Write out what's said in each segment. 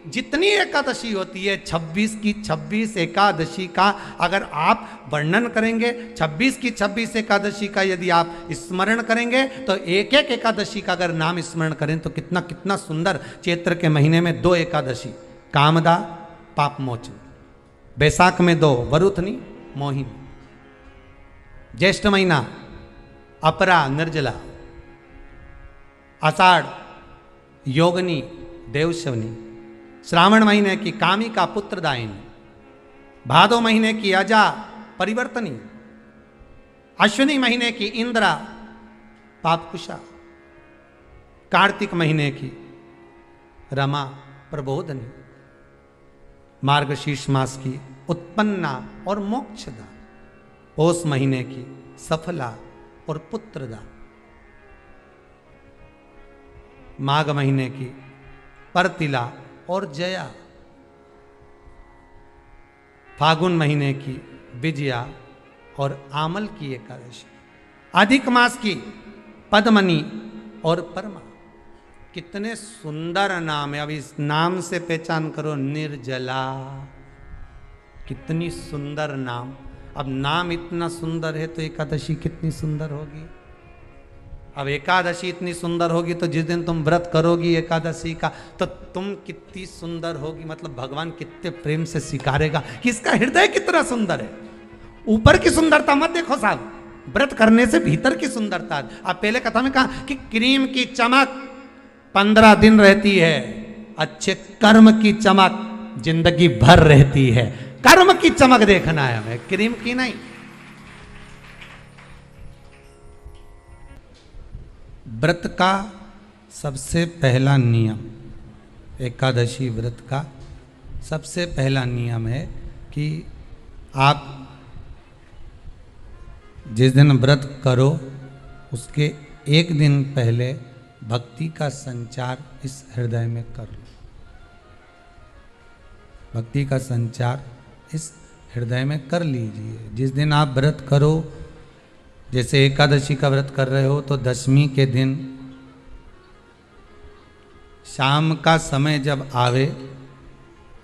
जितनी एकादशी होती है 26 की 26 एकादशी का अगर आप वर्णन करेंगे, 26 की 26 एकादशी का यदि आप स्मरण करेंगे तो एक एक एकादशी का अगर नाम स्मरण करें तो कितना कितना सुंदर। चैत्र के महीने में 2 एकादशी, कामदा पाप मोचन, बैसाख में 2 वरुथनी मोहिनी, ज्येष्ठ महीना अपरा निर्जला, आषाढ़ योगनी देवशवनी, श्रावण महीने की कामिका पुत्रदायिनी, भादो महीने की अजा परिवर्तनी, अश्विनी महीने की इंद्रा पापकुशा, कार्तिक महीने की रमा प्रबोधनी, मार्गशीर्ष मास की उत्पन्ना और मोक्षदा, पौष महीने की सफला और पुत्रदा, माघ महीने की परतिला और जया, फागुन महीने की विजया और आमल की एकादशी, अधिक मास की पद्मनी और परमा। कितने सुंदर नाम है। अब इस नाम से पहचान करो, निर्जला, कितनी सुंदर नाम। अब नाम इतना सुंदर है तो एकादशी कितनी सुंदर होगी। अब एकादशी इतनी सुंदर होगी तो जिस दिन तुम व्रत करोगी एकादशी का तो तुम कितनी सुंदर होगी। मतलब भगवान कितने प्रेम से स्वीकारेगा कि इसका हृदय कितना सुंदर है। ऊपर की सुंदरता मत देखो साहब, व्रत करने से भीतर की सुंदरता। आप पहले कथा में कहा कि क्रीम की चमक 15 दिन रहती है, अच्छे कर्म की चमक जिंदगी भर रहती है। कर्म की चमक देखना है हमें, क्रीम की नहीं। व्रत का सबसे पहला नियम, एकादशी व्रत का सबसे पहला नियम है कि आप जिस दिन व्रत करो उसके एक दिन पहले भक्ति का संचार इस हृदय में कर लो। भक्ति का संचार इस हृदय में कर लीजिए। जिस दिन आप व्रत करो, जैसे एकादशी का व्रत कर रहे हो तो दशमी के दिन शाम का समय जब आवे,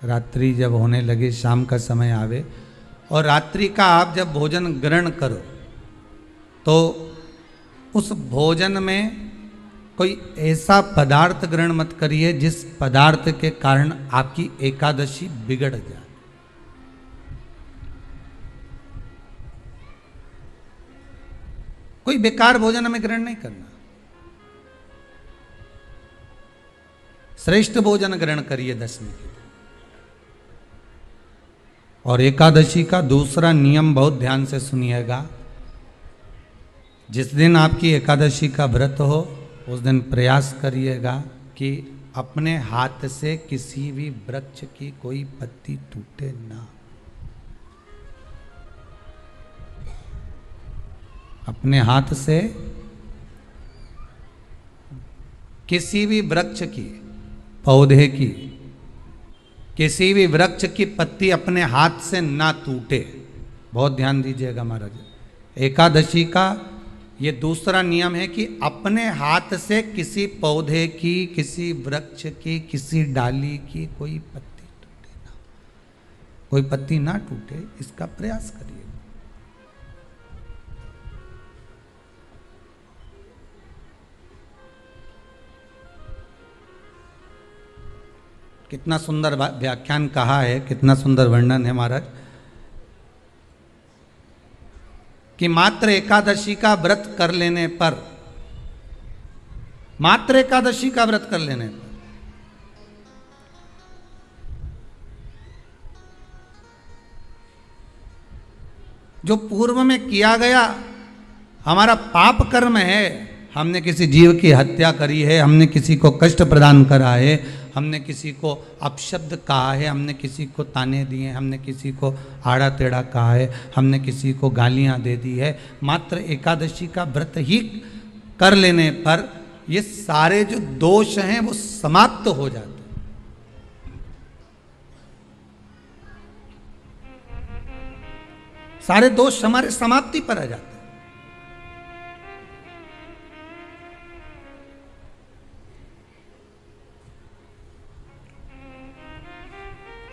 रात्रि जब होने लगे, शाम का समय आवे और रात्रि का आप जब भोजन ग्रहण करो तो उस भोजन में कोई ऐसा पदार्थ ग्रहण मत करिए जिस पदार्थ के कारण आपकी एकादशी बिगड़ जाए। कोई बेकार भोजन हमें ग्रहण नहीं करना, श्रेष्ठ भोजन ग्रहण करिए दशमी के दिन। और एकादशी का दूसरा नियम बहुत ध्यान से सुनिएगा। जिस दिन आपकी एकादशी का व्रत हो उस दिन प्रयास करिएगा कि अपने हाथ से किसी भी वृक्ष की कोई पत्ती टूटे ना। अपने हाथ से किसी भी वृक्ष की, पौधे की, किसी भी वृक्ष की पत्ती अपने हाथ से ना टूटे। बहुत ध्यान दीजिएगा महाराज। एकादशी का ये दूसरा नियम है कि अपने हाथ से किसी पौधे की, किसी वृक्ष की, किसी डाली की कोई पत्ती टूटे ना, कोई पत्ती ना टूटे, इसका प्रयास करिए। कितना सुंदर व्याख्यान कहा है, कितना सुंदर वर्णन है महाराज कि मात्र एकादशी का व्रत कर लेने पर, मात्र एकादशी का व्रत कर लेने पर जो पूर्व में किया गया हमारा पाप कर्म है, हमने किसी जीव की हत्या करी है, हमने किसी को कष्ट प्रदान करा है, हमने किसी को अपशब्द कहा है, हमने किसी को ताने दिए, हमने किसी को आड़ा टेढ़ा कहा है, हमने किसी को गालियां दे दी है, मात्र एकादशी का व्रत ही कर लेने पर ये सारे जो दोष हैं वो समाप्त हो जाते हैं। सारे दोष हमारे समाप्ति पर आ जाते हैं।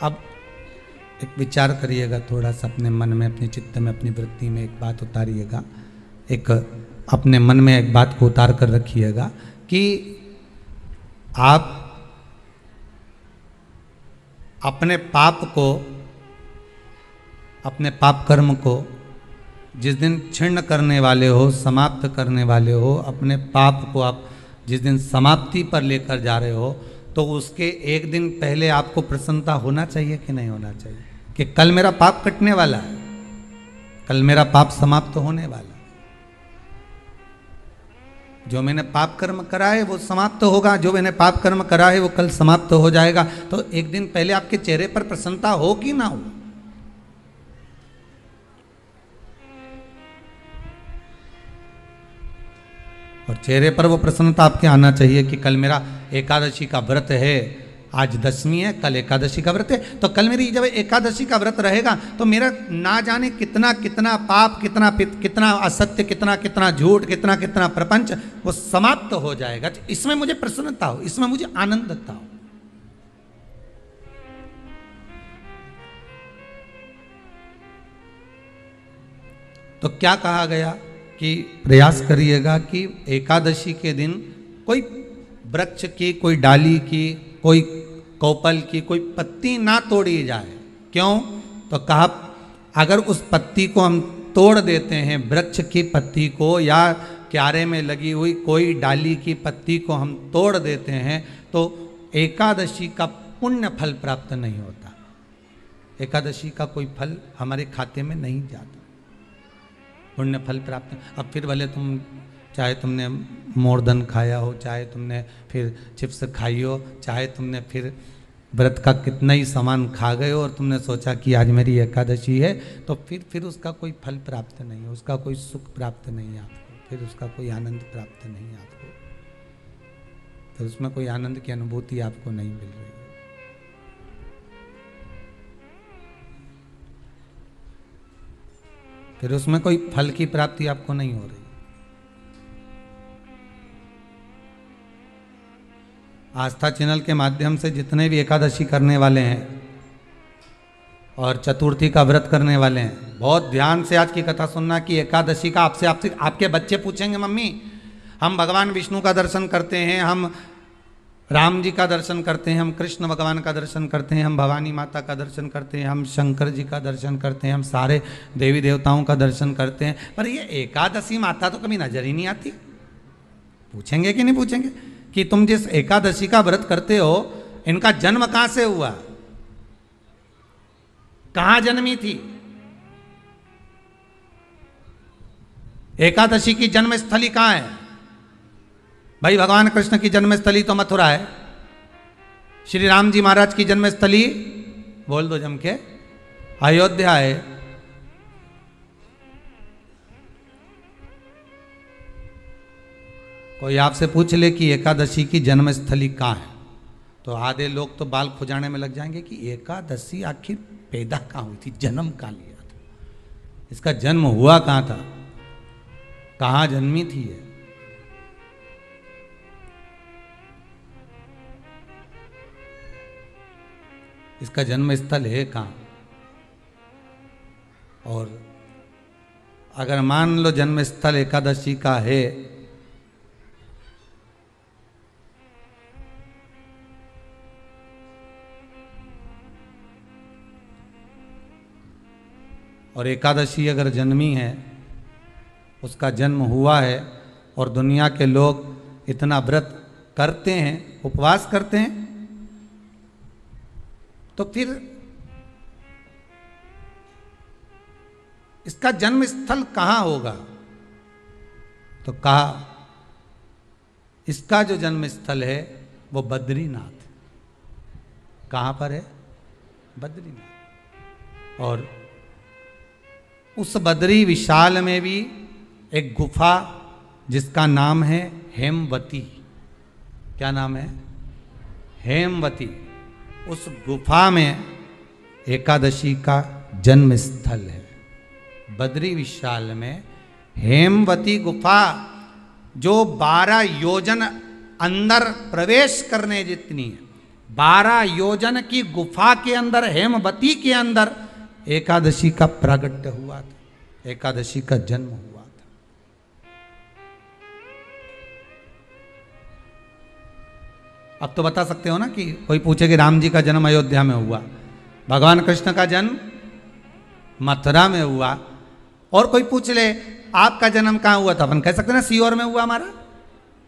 अब एक विचार करिएगा थोड़ा सा अपने मन में, अपने चित्त में, अपनी वृत्ति में एक बात उतारिएगा, एक अपने मन में एक बात को उतार कर रखिएगा कि आप अपने पाप को, अपने पाप कर्म को जिस दिन क्षीण करने वाले हो, समाप्त करने वाले हो, अपने पाप को आप जिस दिन समाप्ति पर लेकर जा रहे हो, तो उसके एक दिन पहले आपको प्रसन्नता होना चाहिए कि नहीं होना चाहिए कि कल मेरा पाप कटने वाला है, कल मेरा पाप समाप्त होने वाला है, जो मैंने पाप कर्म करा है वो समाप्त होगा, जो मैंने पाप कर्म करा है वो कल समाप्त हो जाएगा। तो एक दिन पहले आपके चेहरे पर प्रसन्नता हो कि ना हो? और चेहरे पर वो प्रसन्नता आपके आना चाहिए कि कल मेरा एकादशी का व्रत है, आज दशमी है, कल एकादशी का व्रत है, तो कल मेरी जब एकादशी का व्रत रहेगा तो मेरा ना जाने कितना कितना पाप, कितना कितना असत्य, कितना कितना झूठ, कितना कितना प्रपंच वो समाप्त हो जाएगा। इसमें मुझे प्रसन्नता हो, इसमें मुझे आनंदता हो। तो क्या कहा गया कि प्रयास करिएगा कि एकादशी के दिन कोई वृक्ष की, कोई डाली की, कोई कोपल की कोई पत्ती ना तोड़ी जाए। क्यों? तो कहा अगर उस पत्ती को हम तोड़ देते हैं, वृक्ष की पत्ती को या क्यारे में लगी हुई कोई डाली की पत्ती को हम तोड़ देते हैं तो एकादशी का पुण्य फल प्राप्त नहीं होता, एकादशी का कोई फल हमारे खाते में नहीं जाता, पुण्य फल प्राप्त। अब फिर भले तुम चाहे तुमने मोरधन खाया हो, चाहे तुमने फिर चिप्स खाई हो, चाहे तुमने फिर व्रत का कितना ही सामान खा गए हो और तुमने सोचा कि आज मेरी एकादशी है, तो फिर उसका कोई फल प्राप्त नहीं है, उसका कोई सुख प्राप्त नहीं है आपको, फिर उसका कोई आनंद प्राप्त नहीं है आपको, फिर उसमें कोई आनंद की अनुभूति आपको नहीं मिल रही है। फिर उसमें कोई फल की प्राप्ति आपको नहीं हो रही। आस्था चैनल के माध्यम से जितने भी एकादशी करने वाले हैं और चतुर्थी का व्रत करने वाले हैं, बहुत ध्यान से आज की कथा सुनना कि एकादशी का आपसे आपके बच्चे पूछेंगे, मम्मी हम भगवान विष्णु का दर्शन करते हैं, हम राम जी का दर्शन करते हैं, हम कृष्ण भगवान का दर्शन करते हैं, हम भवानी माता का दर्शन करते हैं, हम शंकर जी का दर्शन करते हैं, हम सारे देवी देवताओं का दर्शन करते हैं, पर ये एकादशी माता तो कभी नजर ही नहीं आती। पूछेंगे कि नहीं पूछेंगे कि तुम जिस एकादशी का व्रत करते हो इनका जन्म कहां से हुआ, कहां जन्मी थी? एकादशी की जन्मस्थली कहां है? भाई भगवान कृष्ण की जन्मस्थली तो मथुरा है, श्री राम जी महाराज की जन्मस्थली बोल दो जम के अयोध्या है। कोई आपसे पूछ ले कि एकादशी की जन्मस्थली कहाँ है तो आधे लोग तो बाल खुजाने में लग जाएंगे कि एकादशी आखिर पैदा कहाँ हुई थी, जन्म कहाँ लिया था, इसका जन्म हुआ कहाँ था, कहाँ जन्मी थी ये। इसका जन्म स्थल है कहाँ? और अगर मान लो जन्म स्थल एकादशी का है और एकादशी अगर जन्मी है, उसका जन्म हुआ है और दुनिया के लोग इतना व्रत करते हैं, उपवास करते हैं, तो फिर इसका जन्म स्थल कहां होगा? तो कहा इसका जो जन्म स्थल है वो बद्रीनाथ। कहां पर है? बद्रीनाथ। और उस बद्री विशाल में भी एक गुफा जिसका नाम है हेमवती। क्या नाम है? हेमवती। उस गुफा में एकादशी का जन्म स्थल है। बद्री विशाल में हेमवती गुफा जो 12 योजन अंदर प्रवेश करने जितनी है, 12 योजन की गुफा के अंदर, हेमवती के अंदर एकादशी का प्रागट्य हुआ था, एकादशी का जन्म हुआ था। अब तो बता सकते हो ना कि कोई पूछे कि राम जी का जन्म अयोध्या में हुआ, भगवान कृष्ण का जन्म मथुरा में हुआ, और कोई पूछ ले आपका जन्म कहाँ हुआ था, अपन कह सकते ना सीहोर में हुआ हमारा।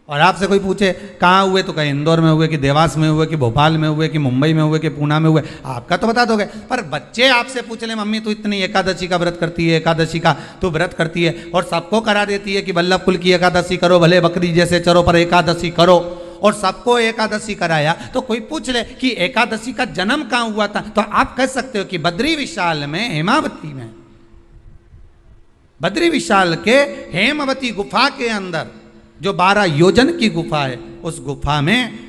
और आपसे कोई पूछे कहाँ हुए तो कहीं इंदौर में हुए, कि देवास में हुए, कि भोपाल में हुए, कि मुंबई में हुए, कि पूना में हुए, आपका तो बता दोगे। पर बच्चे आपसे पूछ ले मम्मी तू इतनी एकादशी का व्रत करती है, एकादशी का तू व्रत करती है, और सबको करा देती है कि वल्लभ कुल की एकादशी करो, भले बकरी जैसे चरो पर एकादशी करो, और सबको एकादशी कराया। तो कोई पूछ ले कि एकादशी का जन्म कहाँ हुआ था, तो आप कह सकते हो कि बद्री विशाल में, हेमावती में, बद्री विशाल के हेमवती गुफा के अंदर जो 12 योजन की गुफा है, उस गुफा में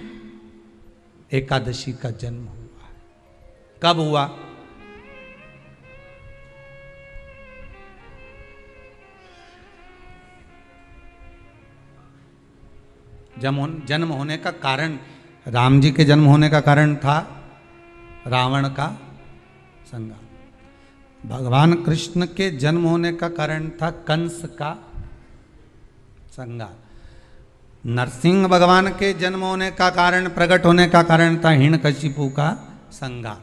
एकादशी का जन्म हुआ। कब हुआ? जन्म होने का कारण, राम जी के जन्म होने का कारण था रावण का संहार। भगवान कृष्ण के जन्म होने का कारण था कंस का संहार। नरसिंह भगवान के जन्म होने का कारण, प्रकट होने का कारण था हिरण्यकशिपु का संहार।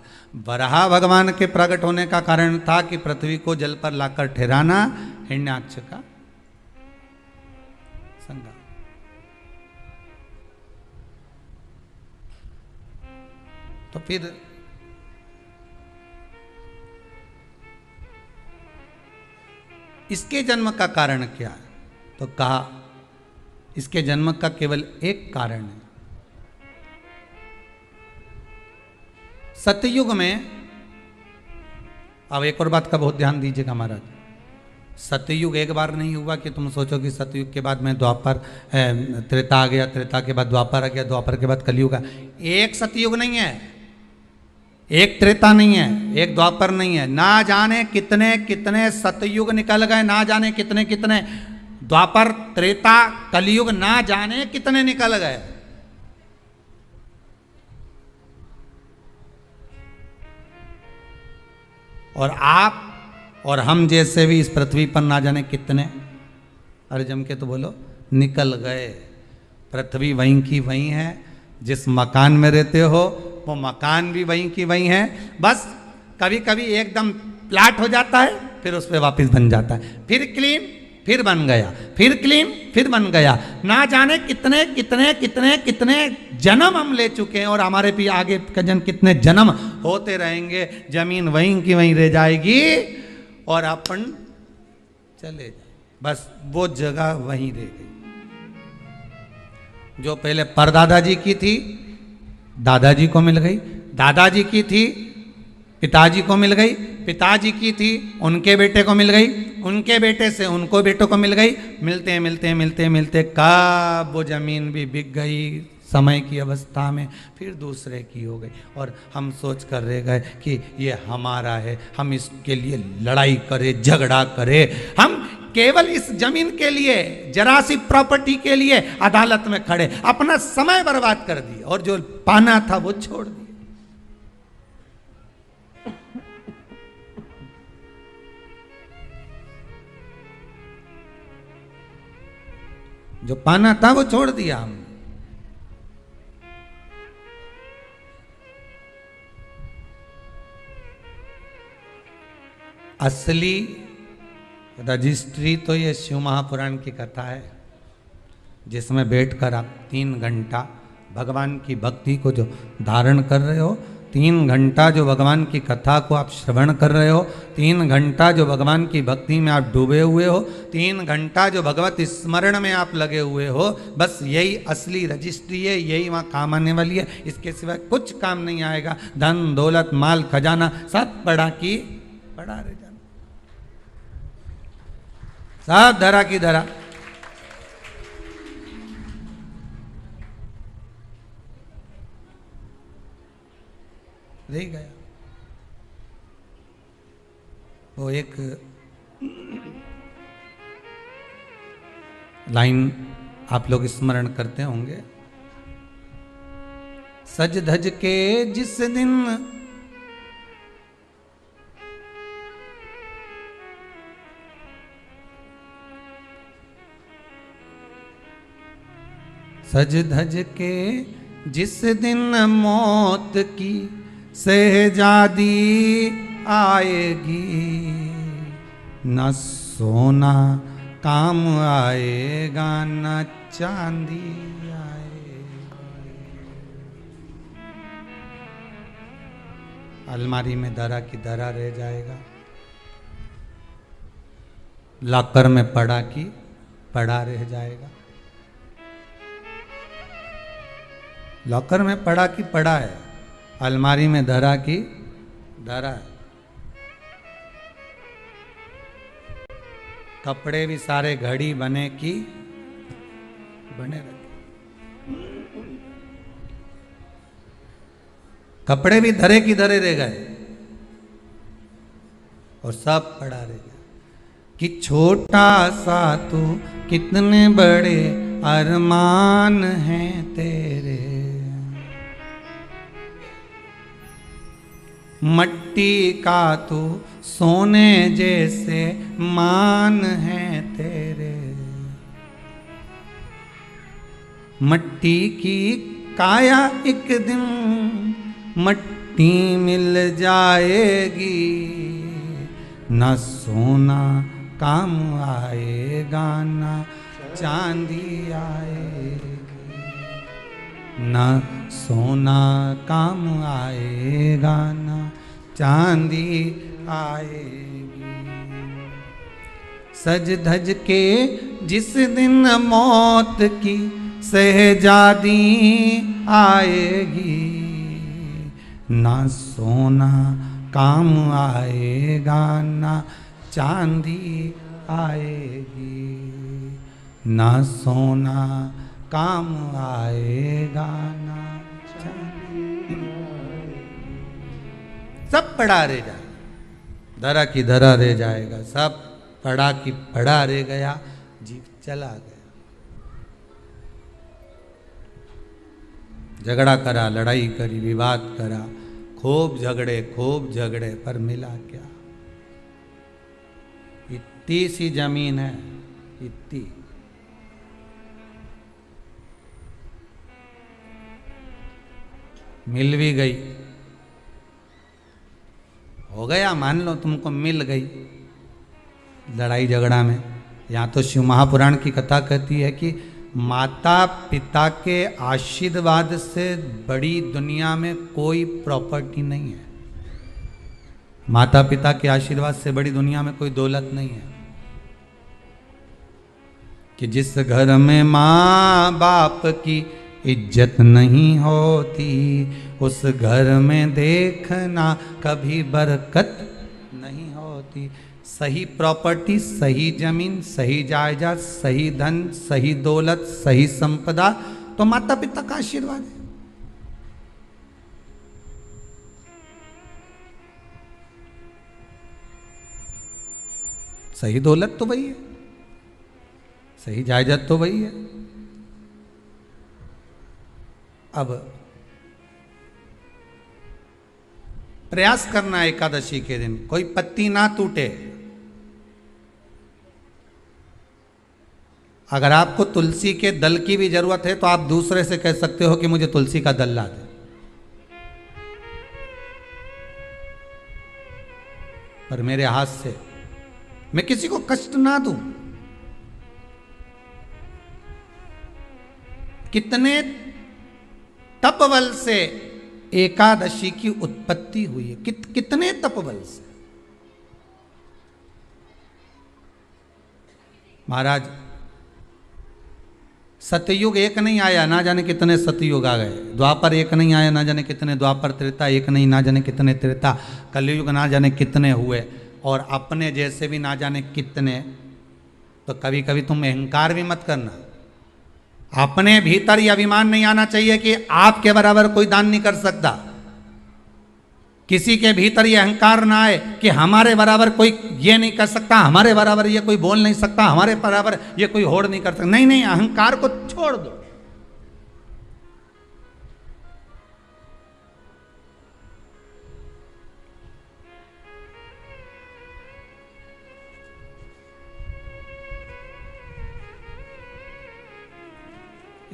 वराह भगवान के प्रकट होने का कारण था कि पृथ्वी को जल पर लाकर ठहराना, हिरण्याक्ष का संहार। तो फिर इसके जन्म का कारण क्या है? तो कहा इसके जन्म का केवल एक कारण है। सतयुग में, अब एक और बात का बहुत ध्यान दीजिएगा महाराज, सतयुग एक बार नहीं हुआ कि तुम सोचो कि सतयुग के बाद में द्वापर, त्रेता आ गया, त्रेता के बाद द्वापर आ गया, द्वापर के बाद कलयुग आ। एक सतयुग नहीं है, एक त्रेता नहीं है, एक द्वापर नहीं है, ना जाने कितने कितने सतयुग निकल गए, ना जाने कितने कितने द्वापर, त्रेता, कलयुग, ना जाने कितने निकल गए। और आप और हम जैसे भी इस पृथ्वी पर ना जाने कितने, अरे जम के तो बोलो, निकल गए। पृथ्वी वहीं की वहीं है, जिस मकान में रहते हो वो मकान भी वहीं की वहीं है। बस कभी कभी एकदम प्लाट हो जाता है, फिर उस पर वापस बन जाता है, फिर क्लीन, फिर बन गया, फिर क्लीन, फिर बन गया। ना जाने कितने कितने कितने कितने जन्म हम ले चुके हैं, और हमारे भी आगे का जन्म कितने जन्म होते रहेंगे। जमीन वहीं की वहीं रह जाएगी और अपन चले जाए, बस वो जगह वहीं रह गई। जो पहले परदादाजी की थी, दादाजी को मिल गई, दादाजी की थी, पिताजी को मिल गई, पिताजी की थी, उनके बेटे को मिल गई, उनके बेटे से उनको बेटों को मिल गई। मिलते मिलते मिलते मिलते कब वो जमीन भी बिक गई समय की अवस्था में, फिर दूसरे की हो गई। और हम सोच कर रह गए कि ये हमारा है, हम इसके लिए लड़ाई करें, झगड़ा करें, हम केवल इस जमीन के लिए, जरा सी प्रॉपर्टी के लिए अदालत में खड़े, अपना समय बर्बाद कर दिया, और जो पाना था वो छोड़ दिया। जो पाना था वो छोड़ दिया हमने। असली रजिस्ट्री तो ये शिव महापुराण की कथा है, जिसमें बैठकर आप 3 घंटा भगवान की भक्ति को जो धारण कर रहे हो, 3 घंटा जो भगवान की कथा को आप श्रवण कर रहे हो, 3 घंटा जो भगवान की भक्ति में आप डूबे हुए हो, 3 घंटा जो भगवत स्मरण में आप लगे हुए हो, बस यही असली रजिस्ट्री है, यही वहाँ काम आने वाली है। इसके सिवाय कुछ काम नहीं आएगा। धन दौलत माल खजाना सब पड़ा की पड़ा रह जाना, सब धरा की धरा। रह गया। वो एक लाइन आप लोग स्मरण करते होंगे, सज धज के जिस दिन सज धज के जिस दिन मौत की शहजादी आएगी, न सोना काम आएगा न चांदी आएगा। अलमारी में धरा की धरा रह जाएगा, लॉकर में पड़ा की पड़ा रह जाएगा। लॉकर में पड़ा की पड़ा है, अलमारी में धरा की धरा है। कपड़े भी सारे घड़ी बने की बने रहे, कपड़े भी धरे की धरे रह गए और सब पड़ा रह गया। कि छोटा सा तू कितने बड़े अरमान हैं तेरे, मट्टी का तू सोने जैसे मान है तेरे। मट्टी की काया एक दिन मट्टी मिल जाएगी, न सोना काम आएगा न चांदी आएगी, न सोना काम आएगा न चांदी आएगी। सज धज के जिस दिन मौत की शहजादी आएगी, ना सोना काम आएगा ना चांदी आएगी, ना सोना काम आएगा ना चांदी आएगी। सब पड़ा रह जाएगा, धरा की धरा रह जाएगा, सब पड़ा की पड़ा रह गया, जीव चला गया। झगड़ा करा, लड़ाई करी, विवाद करा, खूब झगड़े पर मिला क्या? इतनी सी जमीन है, इतनी। मिल भी गई, हो गया, मान लो तुमको मिल गई लड़ाई झगड़ा में। यहाँ तो शिव महापुराण की कथा कहती है कि माता पिता के आशीर्वाद से बड़ी दुनिया में कोई प्रॉपर्टी नहीं है। माता पिता के आशीर्वाद से बड़ी दुनिया में कोई दौलत नहीं है। कि जिस घर में माँ बाप की इज्जत नहीं होती, उस घर में देखना कभी बरकत नहीं होती। सही प्रॉपर्टी, सही जमीन, सही जायदाद, सही धन, सही दौलत, सही संपदा तो माता पिता का आशीर्वाद है। सही दौलत तो वही है, सही जायदाद तो वही है। अब प्रयास करना एकादशी के दिन कोई पत्ती ना टूटे। अगर आपको तुलसी के दल की भी जरूरत है तो आप दूसरे से कह सकते हो कि मुझे तुलसी का दल ला दे। पर मेरे हाथ से मैं किसी को कष्ट ना दूं। कितने तपबल से एकादशी की उत्पत्ति हुई है, कितने तपबल से। महाराज सतयुग एक नहीं आया, ना जाने कितने सतयुग आ गए। द्वापर एक नहीं आया, ना जाने कितने द्वापर। त्रेता एक नहीं, ना जाने कितने त्रेता। कलयुग ना जाने कितने हुए, और अपने जैसे भी ना जाने कितने। तो कभी कभी तुम अहंकार भी मत करना। अपने भीतर यह अभिमान नहीं आना चाहिए कि आपके बराबर कोई दान नहीं कर सकता। किसी के भीतर यह अहंकार ना आए कि हमारे बराबर कोई ये नहीं कर सकता, हमारे बराबर ये कोई बोल नहीं सकता, हमारे बराबर ये कोई होड़ नहीं कर सकता। नहीं नहीं, अहंकार को छोड़ दो।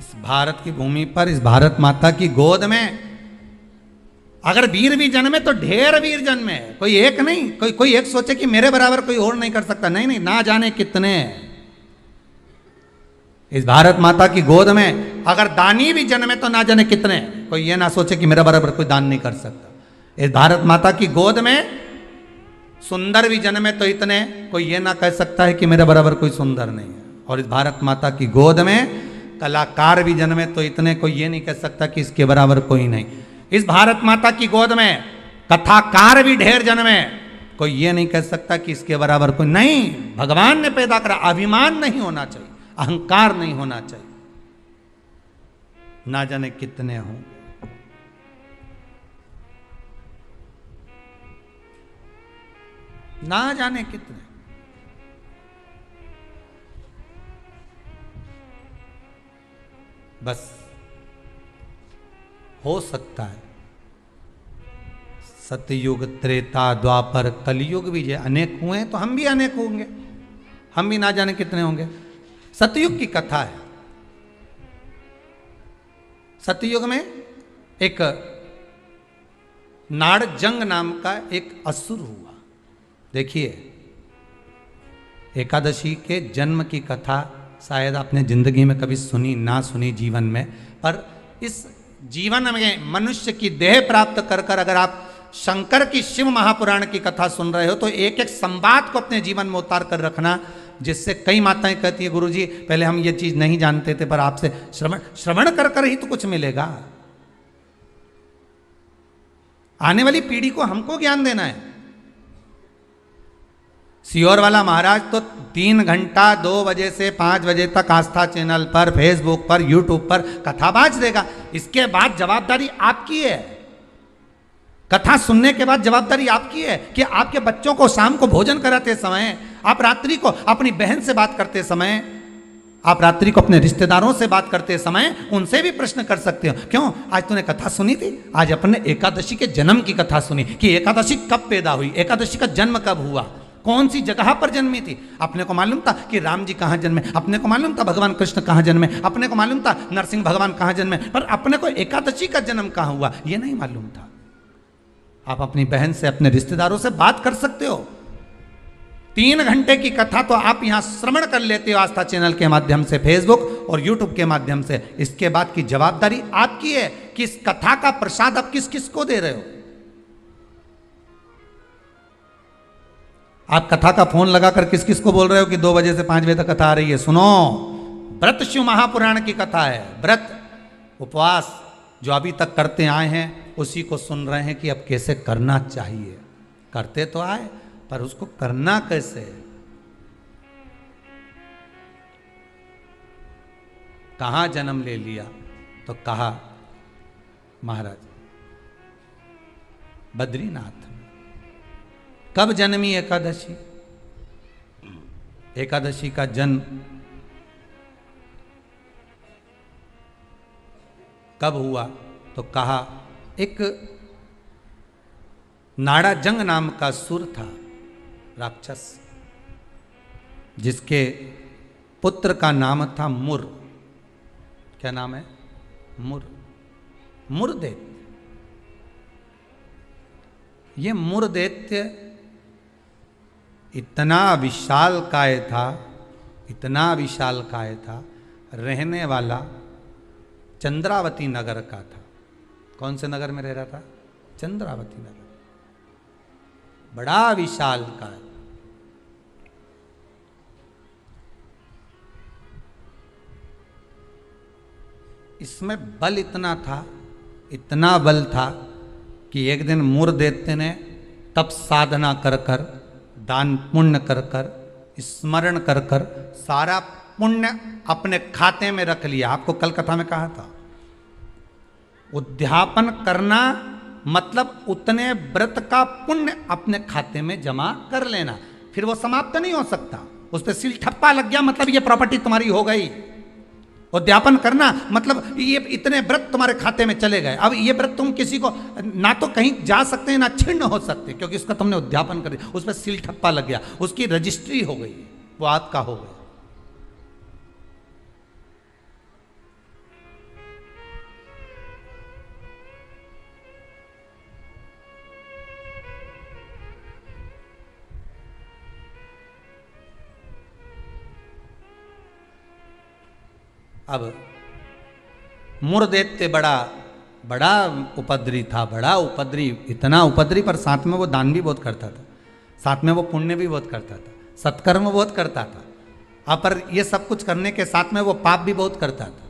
इस भारत की भूमि पर, इस भारत माता की गोद में अगर वीर भी जन्मे तो ढेर वीर जन्मे, कोई एक नहीं। कोई एक सोचे कि मेरे बराबर कोई और नहीं कर सकता, नहीं नहीं, ना जाने कितने। इस भारत माता की गोद में अगर दानी भी जन्मे तो ना जाने कितने। कोई ये ना सोचे कि मेरा बराबर कोई दान नहीं कर सकता। इस भारत माता की गोद में सुंदर भी जन्मे तो इतने, कोई ये ना कह सकता है कि मेरे बराबर कोई सुंदर नहीं है। और इस भारत माता की गोद में कलाकार भी जन्मे तो इतने, कोई ये नहीं कह सकता कि इसके बराबर कोई नहीं। इस भारत माता की गोद में कथाकार भी ढेर जन्मे, कोई ये नहीं कह सकता कि इसके बराबर कोई नहीं। भगवान ने पैदा करा, अभिमान नहीं होना चाहिए, अहंकार नहीं होना चाहिए। ना जाने कितने हों, ना जाने कितने। बस हो सकता है सतयुग, त्रेता, द्वापर, कलयुग भी जो अनेक हुए तो हम भी अनेक होंगे, हम भी ना जाने कितने होंगे। सतयुग की कथा है। सतयुग में एक नाड़जंग नाम का एक असुर हुआ। देखिए, एकादशी के जन्म की कथा शायद आपने जिंदगी में कभी सुनी ना सुनी जीवन में, पर इस जीवन में मनुष्य की देह प्राप्त कर कर अगर आप शंकर की शिव महापुराण की कथा सुन रहे हो तो एक एक संवाद को अपने जीवन में उतार कर रखना, जिससे कई माताएं कहती है गुरुजी पहले हम ये चीज नहीं जानते थे, पर आपसे श्रवण कर कर ही तो कुछ मिलेगा। आने वाली पीढ़ी को हमको ज्ञान देना है। सियोर वाला महाराज तो 3 घंटा 2 बजे से 5 बजे तक आस्था चैनल पर, फेसबुक पर, यूट्यूब पर कथा बाज देगा। इसके बाद जवाबदारी आपकी है। कथा सुनने के बाद जवाबदारी आपकी है कि आपके बच्चों को शाम को भोजन कराते समय, आप रात्रि को अपनी बहन से बात करते समय, आप रात्रि को अपने रिश्तेदारों से बात करते समय उनसे भी प्रश्न कर सकते हो, क्यों आज तूने कथा सुनी थी? आज अपने एकादशी के जन्म की कथा सुनी कि एकादशी कब पैदा हुई, एकादशी का जन्म कब हुआ, कौन सी जगह पर जन्मी थी। अपने को मालूम था कि राम जी कहाँ जन्मे, अपने को मालूम था भगवान कृष्ण कहाँ जन्मे, अपने को मालूम था नरसिंह भगवान कहाँ जन्मे, पर अपने को एकादशी का जन्म कहाँ हुआ ये नहीं मालूम था। आप अपनी बहन से, अपने रिश्तेदारों से बात कर सकते हो। 3 घंटे की कथा तो आप यहां श्रवण कर लेते हो आस्था चैनल के माध्यम से, फेसबुक और यूट्यूब के माध्यम से। इसके बाद की जवाबदारी आपकी है कि इस कथा का प्रसाद आप किस किस को दे रहे हो। आप कथा का फोन लगाकर किस किस को बोल रहे हो कि 2 बजे से 5 बजे तक कथा आ रही है, सुनो। व्रत शिव महापुराण की कथा है। व्रत उपवास जो अभी तक करते आए हैं उसी को सुन रहे हैं कि अब कैसे करना चाहिए। करते तो आए पर उसको करना कैसे। कहां जन्म ले लिया तो कहा महाराज बद्रीनाथ। कब जन्मी एकादशी? एकादशी का जन्म कब हुआ तो कहा एक नाड़ाजंग नाम का सुर था, राक्षस, जिसके पुत्र का नाम था मुर। क्या नाम है? मुर। मुरदैत्य। ये मुरदैत्य इतना विशालकाय था, इतना विशालकाय था, रहने वाला चंद्रावती नगर का था। कौन से नगर में रह रहा था? चंद्रावती नगर। बड़ा विशालकाय। इसमें बल इतना था, इतना बल था कि एक दिन मुरदैत्य ने तप साधना कर कर, दान पुण्य कर कर, स्मरण कर कर सारा पुण्य अपने खाते में रख लिया। आपको कल कथा में कहा था, उद्यापन करना मतलब उतने व्रत का पुण्य अपने खाते में जमा कर लेना, फिर वो समाप्त नहीं हो सकता। उस पर सील ठप्पा लग गया मतलब ये प्रॉपर्टी तुम्हारी हो गई। उद्यापन करना मतलब ये इतने व्रत तुम्हारे खाते में चले गए। अब ये व्रत तुम किसी को ना तो कहीं जा सकते हैं ना छिन्न हो सकते, क्योंकि उसका तुमने उद्यापन कर दिया, उस पर सील ठप्पा लग गया, उसकी रजिस्ट्री हो गई, वो आपका हो गया। अब मुरदैत्य बड़ा बड़ा उपद्री था, बड़ा उपद्री, इतना उपद्री, पर साथ में वो दान भी बहुत करता था, साथ में वो पुण्य भी बहुत करता था, सत्कर्म बहुत करता था। अब पर ये सब कुछ करने के साथ में वो पाप भी बहुत करता था।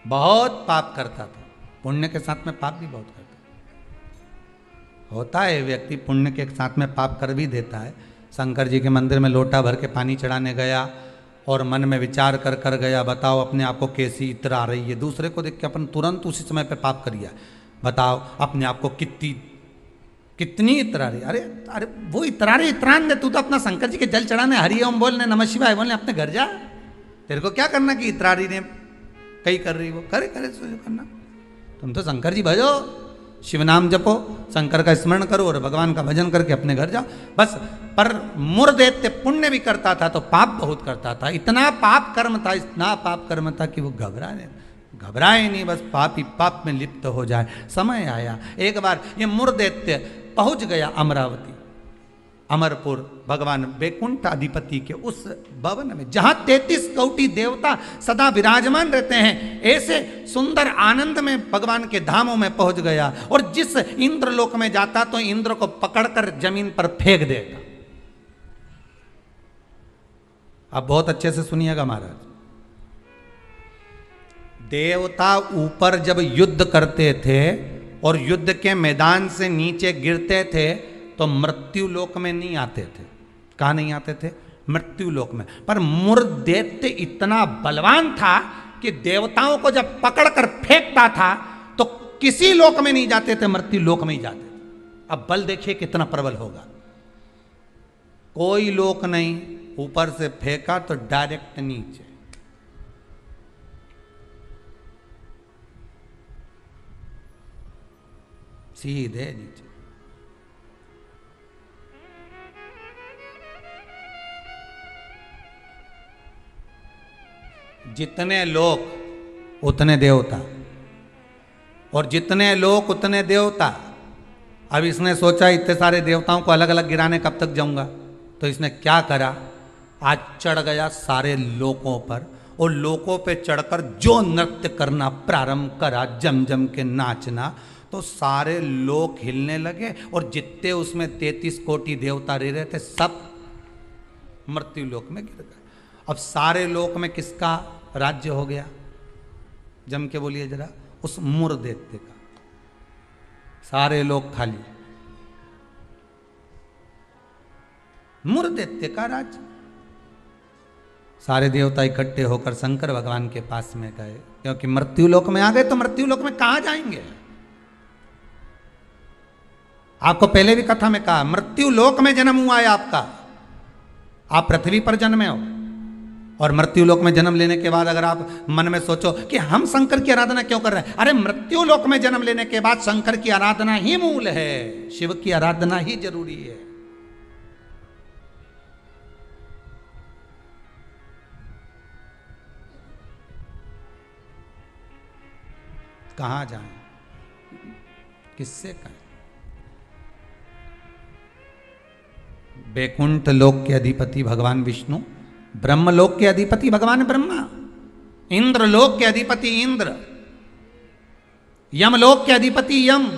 बहुत पाप करता था, पुण्य के साथ में पाप भी बहुत करता था। होता है व्यक्ति पुण्य के साथ में पाप कर भी देता है। शंकर जी के मंदिर में लोटा भर के पानी चढ़ाने गया और मन में विचार कर गया, बताओ अपने आप को कैसी इत्र आ रही है। दूसरे को देख के अपन तुरंत उसी समय पे पाप कर लिया। बताओ अपने आप को कितनी इत्र आ रही। अरे अरे वो इतरारे इतरान दे, तू तो अपना शंकर जी के जल चढ़ाने, हरि ओम बोलने, नमः शिवाय बोलने, अपने घर जा। तेरे को क्या करना कि इतरारी ने कई कर रही, वो करे करना। तुम तो शंकर जी भजो, शिव नाम जपो, शंकर का स्मरण करो और भगवान का भजन करके अपने घर जाओ बस। पर मुरदैत्य पुण्य भी करता था तो पाप बहुत करता था। इतना पाप कर्म था, इतना पाप कर्म था कि वो घबराए नहीं, बस पाप ही पाप में लिप्त हो जाए। समय आया, एक बार ये मुरदैत्य पहुंच गया अमरावती, अमरपुर, भगवान वैकुंठ अधिपति के उस भवन में जहां 33 कोटि देवता सदा विराजमान रहते हैं। ऐसे सुंदर आनंद में भगवान के धामों में पहुंच गया। और जिस इंद्रलोक में जाता तो इंद्र को पकड़कर जमीन पर फेंक देगा। अब बहुत अच्छे से सुनिएगा महाराज, देवता ऊपर जब युद्ध करते थे और युद्ध के मैदान से नीचे गिरते थे तो मृत्यु लोक में नहीं आते थे। कहाँ नहीं आते थे? मृत्यु लोक में। पर मुरदैत्य इतना बलवान था कि देवताओं को जब पकड़कर फेंकता था तो किसी लोक में नहीं जाते थे, मृत्यु लोक में ही जाते थे। अब बल देखिए कितना प्रबल होगा। कोई लोक नहीं, ऊपर से फेंका तो डायरेक्ट नीचे। सीधे नीचे। जितने लोक उतने देवता, और जितने लोक उतने देवता। अब इसने सोचा इतने सारे देवताओं को अलग अलग गिराने कब तक जाऊंगा, तो इसने क्या करा, आज चढ़ गया सारे लोकों पर और लोकों पे चढ़कर जो नृत्य करना प्रारंभ करा, जम जम के नाचना, तो सारे लोक हिलने लगे। और जितने उसमें 33 कोटि देवता रह रहे थे सब मृत्यु लोक में गिर गए। अब सारे लोक में किसका राज्य हो गया? जम के बोलिए जरा, उस मुरदैत्य का। सारे लोग खाली, मुरदैत्य का राज्य। सारे देवता इकट्ठे होकर शंकर भगवान के पास में गए, क्योंकि मृत्यु लोक में आ गए तो मृत्यु लोक में कहां जाएंगे। आपको पहले भी कथा में कहा, मृत्यु लोक में जन्म हुआ है आपका। आप पृथ्वी पर जन्मे हो और मृत्यु लोक में जन्म लेने के बाद अगर आप मन में सोचो कि हम शंकर की आराधना क्यों कर रहे हैं, अरे मृत्यु लोक में जन्म लेने के बाद शंकर की आराधना ही मूल है, शिव की आराधना ही जरूरी है। कहां जाएं, किससे कहें? वैकुंठ लोक के अधिपति भगवान विष्णु, ब्रह्मलोक के अधिपति भगवान ब्रह्मा, इंद्रलोक के अधिपति इंद्र, यमलोक के अधिपति यम,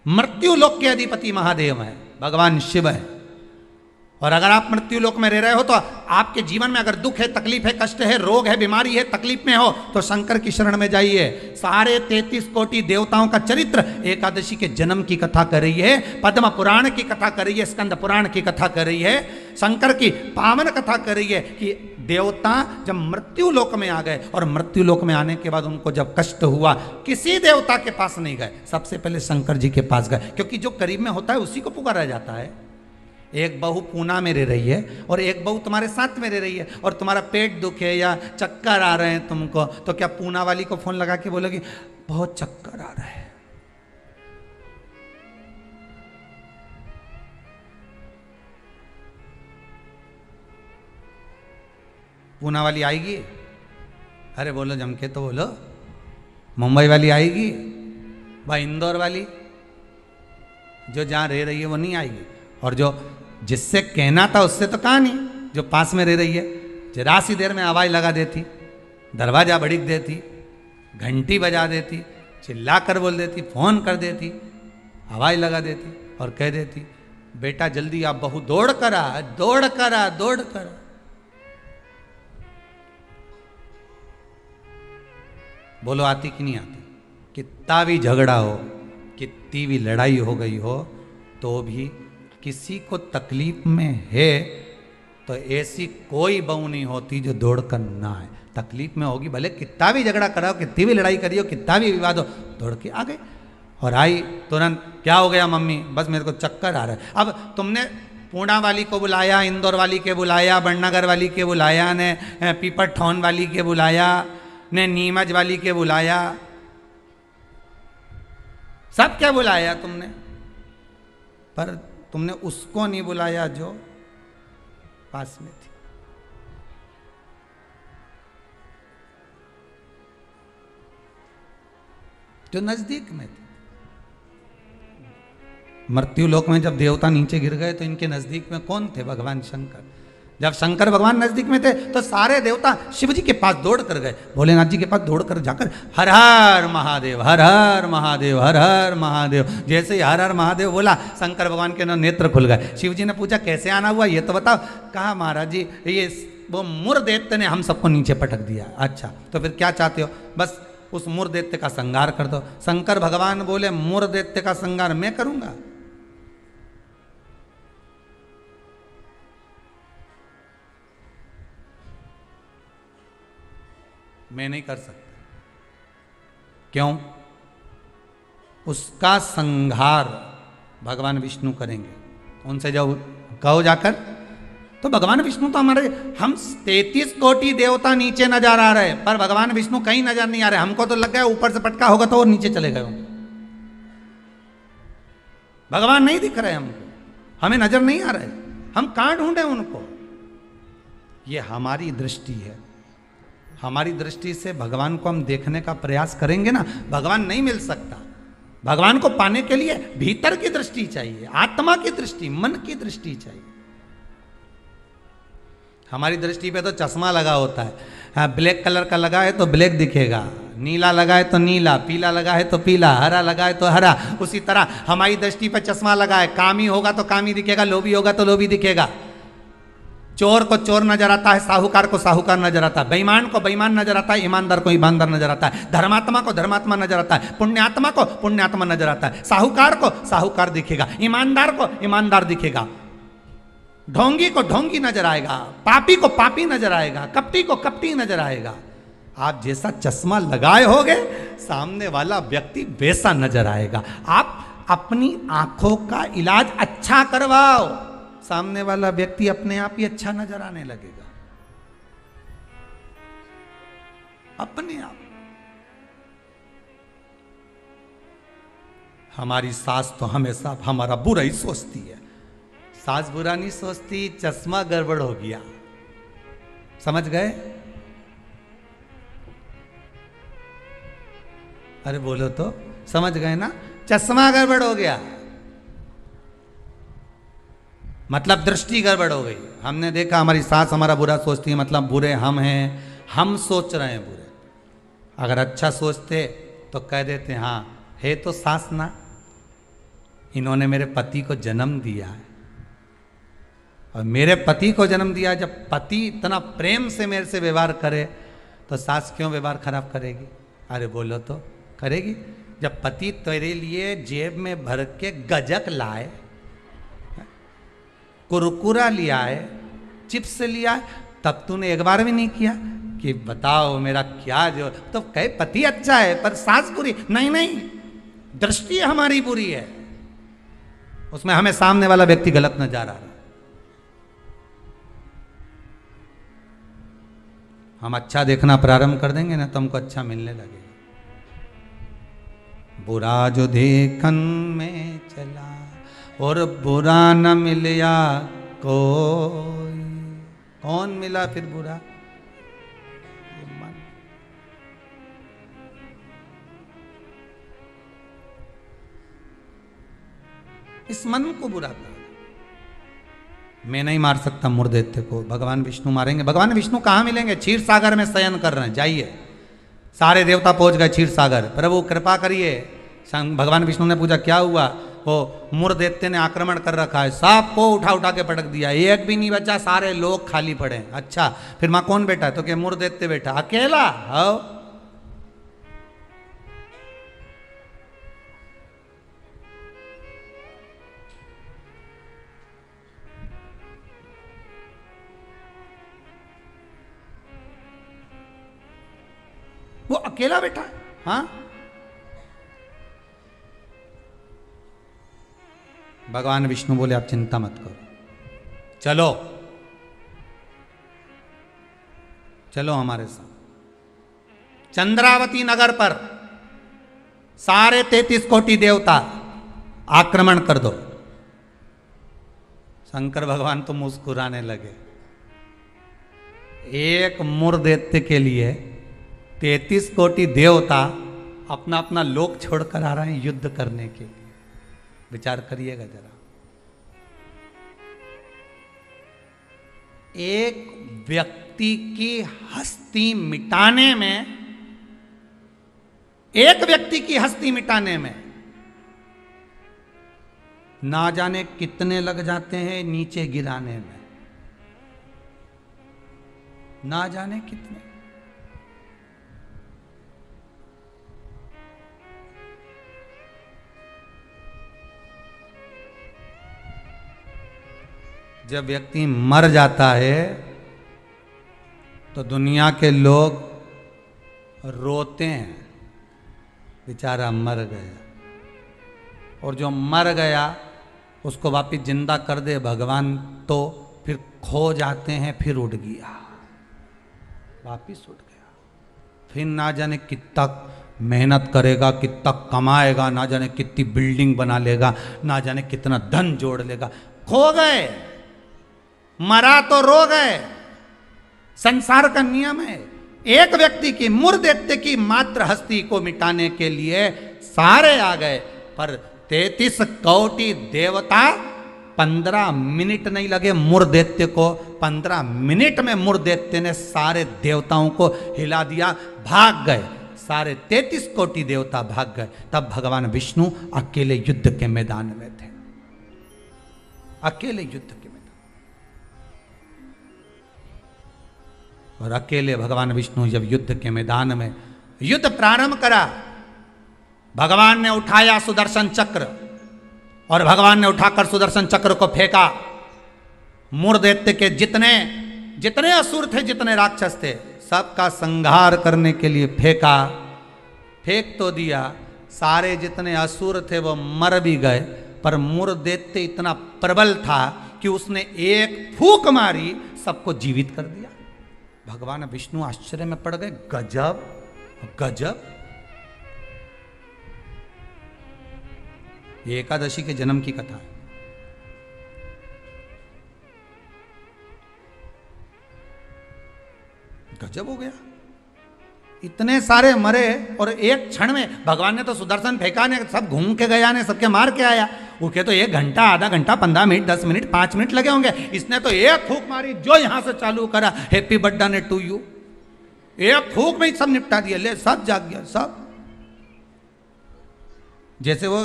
मृत्यु लोक के अधिपति महादेव है, भगवान शिव है। और अगर आप मृत्यु लोक में रह रहे हो तो आपके जीवन में अगर दुख है, तकलीफ है, कष्ट है, रोग है, बीमारी है, तकलीफ में हो तो शंकर की शरण में जाइए। सारे 33 कोटि देवताओं का चरित्र एकादशी के जन्म की कथा कर रही है, पद्म पुराण की कथा कर रही है, स्कंद पुराण की कथा कर रही है, शंकर की पावन कथा कर रही है कि देवता जब मृत्यु लोक में आ गए और मृत्यु लोक में आने के बाद उनको जब कष्ट हुआ, किसी देवता के पास नहीं गए, सबसे पहले शंकर जी के पास गए। क्योंकि जो करीब में होता है उसी को पुकारा जाता है। एक बहू पूना में रह रही है और एक बहू तुम्हारे साथ में रह रही है और तुम्हारा पेट दुख है या चक्कर आ रहे हैं तुमको, तो क्या पूना वाली को फोन लगा के बोलोगी बहुत चक्कर आ रहा है? पूना वाली आएगी? अरे बोलो जम के तो बोलो। मुंबई वाली आएगी? भाई इंदौर वाली? जो जहाँ रह रही है वो नहीं आएगी, और जो जिससे कहना था उससे तो कहा नहीं, जो पास में रह रही है जरा सी देर में आवाज़ लगा देती, दरवाज़ा बड़ीक देती, घंटी बजा देती, चिल्ला कर बोल देती, फोन कर देती, आवाज़ लगा देती और कह देती बेटा जल्दी आप, बहू दौड़ कर आ, दौड़ कर आ, दौड़ कर आ। बोलो आती कि नहीं आती? कितना भी झगड़ा हो, कितनी भी लड़ाई हो गई हो, तो भी किसी को तकलीफ में है तो ऐसी कोई बहू नहीं होती जो दौड़ कर ना आए। तकलीफ में होगी, भले कितना भी झगड़ा कराओ, कितनी भी लड़ाई करी हो, कितना भी विवाद हो, दौड़ के आ गए। और आई तुरंत, क्या हो गया मम्मी? बस मेरे को चक्कर आ रहा है। अब तुमने पूना वाली को बुलाया, इंदौर वाली के बुलाया, बड़नगर वाली के बुलाया, ने पीपर ठौन वाली के बुलाया, ने नीमच वाली के बुलाया, सब क्या बुलाया तुमने, पर तुमने उसको नहीं बुलाया जो पास में थी। जो नजदीक में थी। मृत्यु लोक में जब देवता नीचे गिर गए तो इनके नजदीक में कौन थे? भगवान शंकर। जब शंकर भगवान नजदीक में थे तो सारे देवता शिव जी के पास दौड़ कर गए, भोलेनाथ जी के पास दौड़ कर जाकर हर हर महादेव, हर हर महादेव, हर हर महादेव। जैसे ही हर हर महादेव बोला, शंकर भगवान के नेत्र खुल गए। शिव जी ने पूछा कैसे आना हुआ ये तो बताओ। कहा महाराज जी ये वो मुर दैत्य ने हम सबको नीचे पटक दिया। अच्छा तो फिर क्या चाहते हो? बस उस मुर दैत्य का संहार कर दो। शंकर भगवान बोले मुर दैत्य का संहार मैं करूंगा? मैं नहीं कर सकता। क्यों? उसका संहार भगवान विष्णु करेंगे। उनसे जब कहो जाकर, तो भगवान विष्णु तो हमारे, हम 33 कोटि देवता नीचे नजर आ रहे, पर भगवान विष्णु कहीं नजर नहीं आ रहे। हमको तो लग गया ऊपर से पटका होगा तो वो नीचे चले गए होंगे। भगवान नहीं दिख रहे हमको, हमें नजर नहीं आ रहे, हम कहां ढूंढे उनको? ये हमारी दृष्टि है। हमारी दृष्टि से भगवान को हम देखने का प्रयास करेंगे ना, भगवान नहीं मिल सकता। भगवान को पाने के लिए भीतर की दृष्टि चाहिए, आत्मा की दृष्टि, मन की दृष्टि चाहिए। हमारी दृष्टि पे तो चश्मा लगा होता है। हाँ, ब्लैक कलर का लगा है तो ब्लैक दिखेगा, नीला लगा है तो नीला, पीला लगा है तो पीला, हरा लगा है तो हरा। उसी तरह हमारी दृष्टि पर चश्मा लगा है, कामी होगा तो कामी दिखेगा, लोभी होगा तो लोभी दिखेगा। चोर को चोर नजर आता है, साहूकार को साहूकार नजर आता है, बेईमान को बेईमान नजर आता है, ईमानदार को ईमानदार नजर आता है, धर्मात्मा को धर्मात्मा नजर आता है, पुण्यात्मा को पुण्यात्मा नजर आता है। साहूकार को साहूकार दिखेगा, ईमानदार को ईमानदार दिखेगा, ढोंगी को ढोंगी नजर आएगा, पापी को पापी नजर आएगा, कपटी को कपटी नजर आएगा। आप जैसा चश्मा लगाए होगे, सामने वाला व्यक्ति वैसा नजर आएगा। आप अपनी आंखों का इलाज अच्छा करवाओ, सामने वाला व्यक्ति अपने आप ही अच्छा नजर आने लगेगा, अपने आप। हमारी सास तो हमेशा हमारा बुरा ही सोचती है। सास बुरा नहीं सोचती, चश्मा गड़बड़ हो गया। समझ गए? अरे बोलो तो, समझ गए ना? चश्मा गड़बड़ हो गया मतलब दृष्टि गड़बड़ हो गई। हमने देखा हमारी सास हमारा बुरा सोचती है, मतलब बुरे हम हैं, हम सोच रहे हैं बुरे। अगर अच्छा सोचते तो कह देते हाँ है तो सास ना, इन्होंने मेरे पति को जन्म दिया है, और मेरे पति को जन्म दिया। जब पति इतना प्रेम से मेरे से व्यवहार करे तो सास क्यों व्यवहार खराब करेगी? अरे बोलो तो, करेगी। जब पति तेरे लिए जेब में भर के गजक लाए, कुरकुरा लिया है, चिप्स लिया है, तब तूने एक बार भी नहीं किया कि बताओ मेरा क्या जो, तो कहे पति अच्छा है पर सास बुरी। नहीं नहीं, दृष्टि हमारी बुरी है, उसमें हमें सामने वाला व्यक्ति गलत नजर आ रहा है। हम अच्छा देखना प्रारंभ कर देंगे ना तो हमको अच्छा मिलने लगेगा। बुरा जो देखन में चला और बुरा न मिलया कोई, कौन मिला फिर बुरा? मन। इस मन को बुरा कहा। मैं नहीं मार सकता मुर्दैत्य को, भगवान विष्णु मारेंगे। भगवान विष्णु कहाँ मिलेंगे? क्षीर सागर में शयन कर रहे हैं, जाइए। सारे देवता पहुंच गए क्षीर सागर। प्रभु कृपा करिए। भगवान विष्णु ने पूछा क्या हुआ? वो मुर्दैत्य ने आक्रमण कर रखा है, सबको उठा उठा के पटक दिया, एक भी नहीं बचा, सारे लोग खाली पड़े। अच्छा फिर मां कौन बैठा? तो क्या मुर्दैत्य बैठा अकेला? हो वो अकेला बैठा है। हाँ भगवान विष्णु बोले आप चिंता मत करो, चलो चलो हमारे साथ। चंद्रावती नगर पर सारे 33 कोटि देवता आक्रमण कर दो। शंकर भगवान तो मुस्कुराने लगे। एक मुर्दैत्य के लिए 33 कोटि देवता अपना अपना लोक छोड़कर आ रहे हैं युद्ध करने के लिए। विचार करिएगा जरा। एक व्यक्ति की हस्ती मिटाने में, एक व्यक्ति की हस्ती मिटाने में ना जाने कितने लग जाते हैं नीचे गिराने में, ना जाने कितने। जब व्यक्ति मर जाता है तो दुनिया के लोग रोते हैं, बेचारा मर गया। और जो मर गया उसको वापिस जिंदा कर दे भगवान तो फिर खो जाते हैं, फिर उठ गया, वापिस उठ गया। फिर ना जाने कितना मेहनत करेगा, कितना कमाएगा, ना जाने कितनी बिल्डिंग बना लेगा, ना जाने कितना धन जोड़ लेगा, खो गए। मरा तो रो गए। संसार का नियम है। एक व्यक्ति की, मुर्दैत्य की मात्र हस्ती को मिटाने के लिए सारे आ गए, पर 33 कोटि देवता 15 मिनट नहीं लगे मुर्दैत्य को। 15 मिनट में मुर्दैत्य ने सारे देवताओं को हिला दिया, भाग गए। सारे 33 कोटि देवता भाग गए। तब भगवान विष्णु अकेले युद्ध के मैदान में थे, अकेले युद्ध के। और अकेले भगवान विष्णु जब युद्ध के मैदान में युद्ध प्रारंभ करा, भगवान ने उठाया सुदर्शन चक्र और भगवान ने उठाकर सुदर्शन चक्र को फेंका। मुर्दैत्य के जितने जितने असुर थे, जितने राक्षस थे, सबका संहार करने के लिए फेंका। फेंक तो दिया, सारे जितने असुर थे वो मर भी गए, पर मुर्दैत्य इतना प्रबल था कि उसने एक फूंक मारी, सबको जीवित कर दिया। भगवान विष्णु आश्चर्य में पड़ गए। गजब गजब। ये एकादशी के जन्म की कथा है। गजब हो गया। इतने सारे मरे और एक क्षण में भगवान ने तो सुदर्शन फेंका ने, सब घूम के गया ने, सबके मार के आया। उनके तो 1 घंटा, आधा घंटा, 15 मिनट, 10 मिनट, 5 मिनट लगे होंगे। इसने तो एक फूंक मारी, जो यहां से चालू करा, हैप्पी बर्थडे टू यू, एक फूंक में ही सब निपटा दिया। ले सब जाग गया, सब। जैसे वो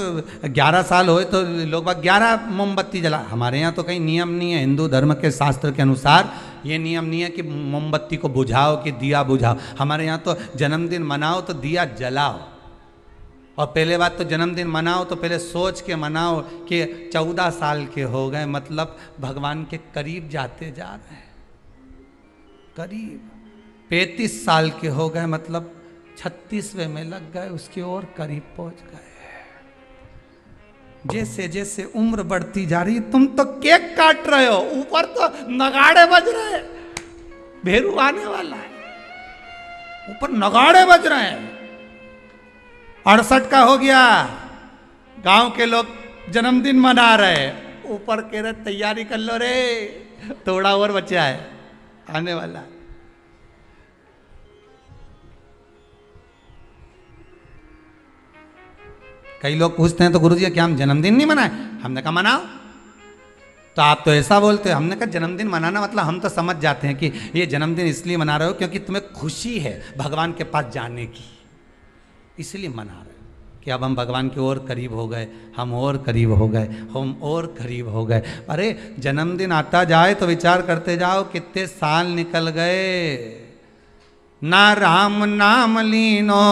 11 साल होए तो लोग 11 मोमबत्ती जला। हमारे यहाँ तो कहीं नियम नहीं है, हिंदू धर्म के शास्त्र के अनुसार ये नियम नहीं है कि मोमबत्ती को बुझाओ कि दिया बुझाओ। हमारे यहाँ तो जन्मदिन मनाओ तो दिया जलाओ। और पहले बात तो जन्मदिन मनाओ तो पहले सोच के मनाओ कि 14 साल के हो गए, मतलब भगवान के करीब जाते जा रहे हैं, करीब। 35 साल के हो गए, मतलब 36वें में लग गए, उसकी ओर करीब पहुंच गए। जैसे जैसे उम्र बढ़ती जा रही, तुम तो केक काट रहे हो, ऊपर तो नगाड़े बज रहे हैं, भेरू आने वाला है, ऊपर नगाड़े बज रहे हैं। 68 का हो गया, गांव के लोग जन्मदिन मना रहे, ऊपर कह रहे तैयारी कर लो रे, थोड़ा और बचा है, आने वाला है। कई लोग पूछते हैं तो गुरुजी क्या हम जन्मदिन नहीं मनाए? हमने कहा मनाओ। तो आप तो ऐसा बोलते हो। हमने कहा जन्मदिन मनाना मतलब हम तो समझ जाते हैं कि ये जन्मदिन इसलिए मना रहे हो क्योंकि तुम्हें खुशी है भगवान के पास जाने की, इसलिए मना रहे हो कि अब हम भगवान की ओर करीब हो गए, हम और करीब हो गए, हम और करीब हो गए। अरे जन्मदिन आता जाए तो विचार करते जाओ कितने साल निकल गए। ना राम नाम लीनो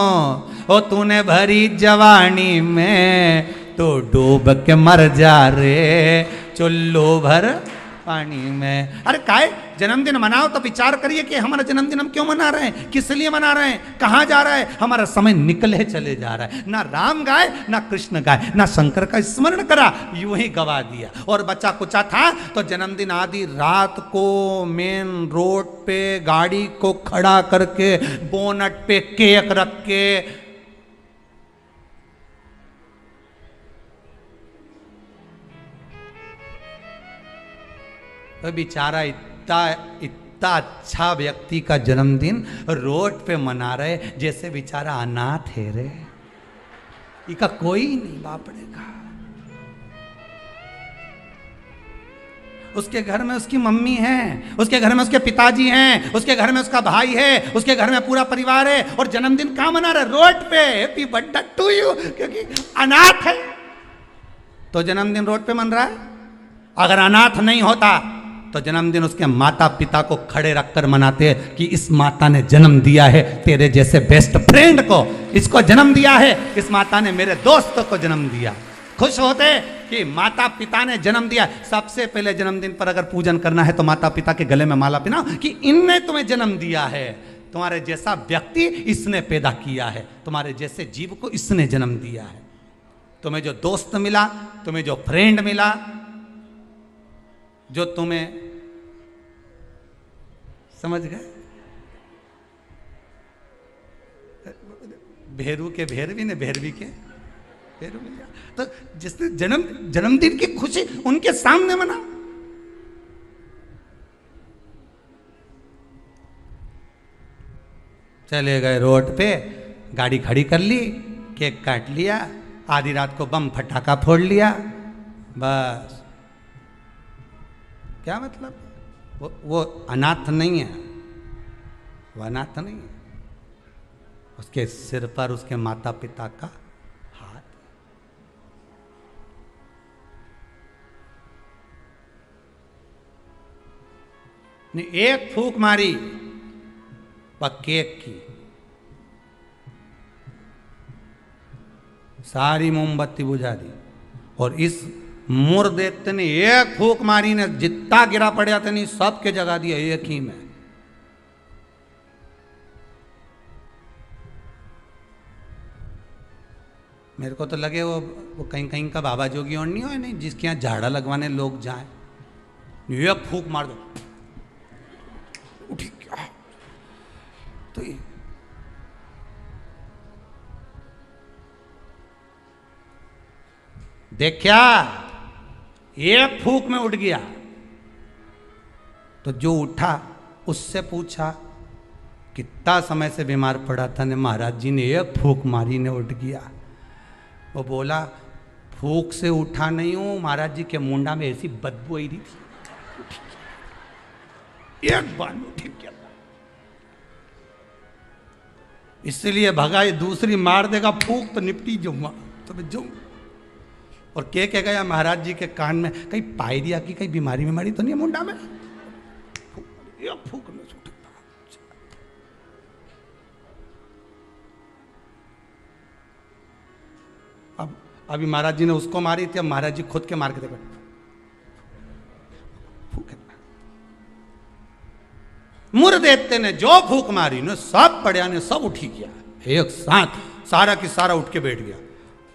ओ तूने भरी जवानी में, तो डूब के मर जा रे चुल्लू भर पानी में। अरे काय जन्मदिन मनाओ तो विचार करिए कि हमारा जन्मदिन हम क्यों मना रहे हैं, किस लिए मना रहे हैं, कहाँ जा रहा है, हमारा समय निकले चले जा रहा है। ना राम गाए ना कृष्ण गाए ना शंकर का स्मरण करा, यूं ही गवा दिया। और बच्चा कुचा था तो जन्मदिन आदि रात को मेन रोड पे गाड़ी को खड़ा करके बोनट पे केक रख के तो बेचारा इतना अच्छा व्यक्ति का जन्मदिन रोड पे मना रहे जैसे बेचारा अनाथ है रे, इसका कोई नहीं बापड़े का। उसके घर में उसकी मम्मी है, उसके घर में उसके पिताजी हैं, उसके घर में उसका भाई है, उसके घर में पूरा परिवार है, और जन्मदिन कहाँ मना रहे? रोड पे। हैप्पी बर्थडे टू यू, क्योंकि अनाथ है तो जन्मदिन रोड पे मन रहा है। अगर अनाथ नहीं होता तो जन्मदिन उसके माता पिता को खड़े रखकर मनाते हैं कि इस माता ने जन्म दिया है तेरे जैसे बेस्ट फ्रेंड को, इसको जन्म दिया है, इस माता ने मेरे दोस्तों को जन्म दिया। खुश होते कि माता पिता ने जन्म दिया। सबसे पहले जन्मदिन पर अगर पूजन करना है तो माता पिता के गले में माला पहनाओ कि इनने तुम्हें जन्म दिया है, तुम्हारे जैसा व्यक्ति इसने पैदा किया है, तुम्हारे जैसे जीव को इसने जन्म दिया है। तुम्हें जो दोस्त मिला, तुम्हें जो फ्रेंड मिला, जो तुम्हें, समझ गए, भेरू के भेरवी ने भेरवी के भेरू मिल गया। तो जिसने जन्मदिन की खुशी उनके सामने मना। चले गए रोड पे, गाड़ी खड़ी कर ली, केक काट लिया, आधी रात को बम फटाका फोड़ लिया, बस। क्या मतलब? वो अनाथ नहीं है, वो अनाथ नहीं है, उसके सिर पर उसके माता पिता का हाथ। ने एक फूंक मारी केक की, सारी मोमबत्ती बुझा दी। और इस मुर्देते ने एक फूंक मारी ने जितना गिरा पड़ा था नहीं सबके जगा दिया एक ही में। मेरे को तो लगे वो कहीं कहीं का बाबा जोगी और नहीं हो, नहीं जिसके यहाँ झाड़ा लगवाने लोग जाए, एक फूंक मार दो उठी क्या। तो ये देखा, एक फूंक में उठ गया। तो जो उठा उससे पूछा कितना समय से बीमार पड़ा था ने, महाराज जी ने एक फूंक मारी ने उठ गया। वो बोला फूंक से उठा नहीं हूं, महाराज जी के मुंडा में ऐसी बदबू आई रही थी, एक बार में उठ गया। इसलिए भगा, ये दूसरी मार देगा फूंक तो निपटी जाऊंगा, तो मैं जाऊंगा। और क्या गया महाराज जी के कान में, कहीं पायरिया की कहीं बीमारी बीमारी तो नहीं है मुंडा में? फूक में अब अभी महाराज जी ने उसको मारी थी, अब महाराज जी खुद के मार के देखो, मुर्देते ने जो फूक मारी ने सब पड़िया ने सब उठी गया एक साथ, सारा की सारा उठ के बैठ गया।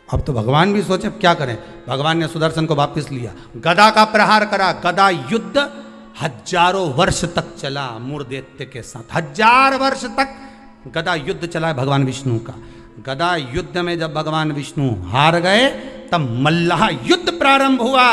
अब तो भगवान भी सोचे क्या करें। भगवान ने सुदर्शन को वापस लिया, गदा का प्रहार करा, गदा युद्ध हजारों वर्ष तक चला मुर्देत्य के साथ। 1000 वर्ष तक गदा युद्ध चला है भगवान विष्णु का। गदा युद्ध में जब भगवान विष्णु हार गए तब मल्लाह युद्ध प्रारंभ हुआ।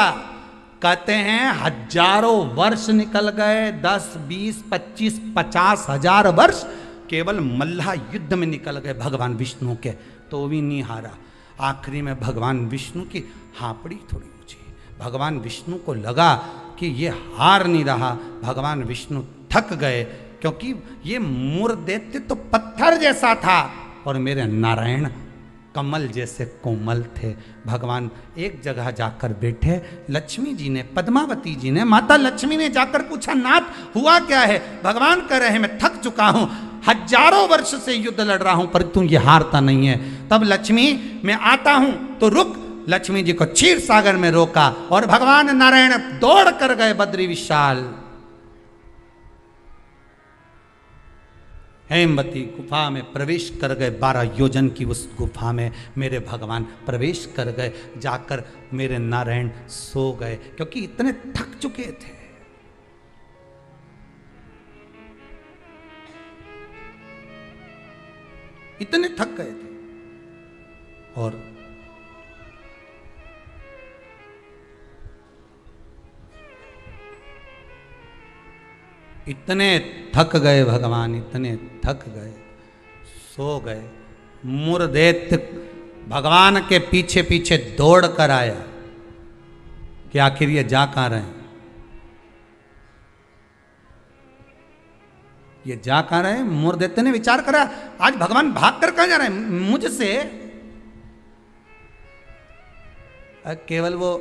कहते हैं हजारों वर्ष निकल गए, 10, 20, 25, 50 हजार वर्ष केवल मल्लाह युद्ध में निकल गए भगवान विष्णु के, तो भी नहीं हारा। आखिरी में भगवान विष्णु की हापड़ी थोड़ी ऊंची, भगवान विष्णु को लगा कि ये हार नहीं रहा। भगवान विष्णु थक गए, क्योंकि ये मूर्दैत्य तो पत्थर जैसा था और मेरे नारायण कमल जैसे कोमल थे। भगवान एक जगह जाकर बैठे। लक्ष्मी जी ने, पद्मावती जी ने, माता लक्ष्मी ने जाकर पूछा, नाथ हुआ क्या है? भगवान कह रहे हैं मैं थक चुका हूं, हजारों वर्ष से युद्ध लड़ रहा हूं, पर तू ये हारता नहीं है। तब लक्ष्मी, मैं आता हूं तो रुक। लक्ष्मी जी को क्षीर सागर में रोका और भगवान नारायण दौड़ कर गए बद्री विशाल। हेमवती गुफा में प्रवेश कर गए। 12 योजन की उस गुफा में मेरे भगवान प्रवेश कर गए। जाकर मेरे नारायण सो गए, क्योंकि इतने थक चुके थे। इतने थक गए थे और इतने थक गए भगवान, इतने थक गए, सो गए। मूर्दैत्य भगवान के पीछे पीछे दौड़ कर आया कि आखिर ये जा कहां रहे हैं, ये जा कहां रहे हैं। मूर्दैत्य ने विचार करा, आज भगवान भाग कर कहां जा रहे हैं मुझसे। केवल वो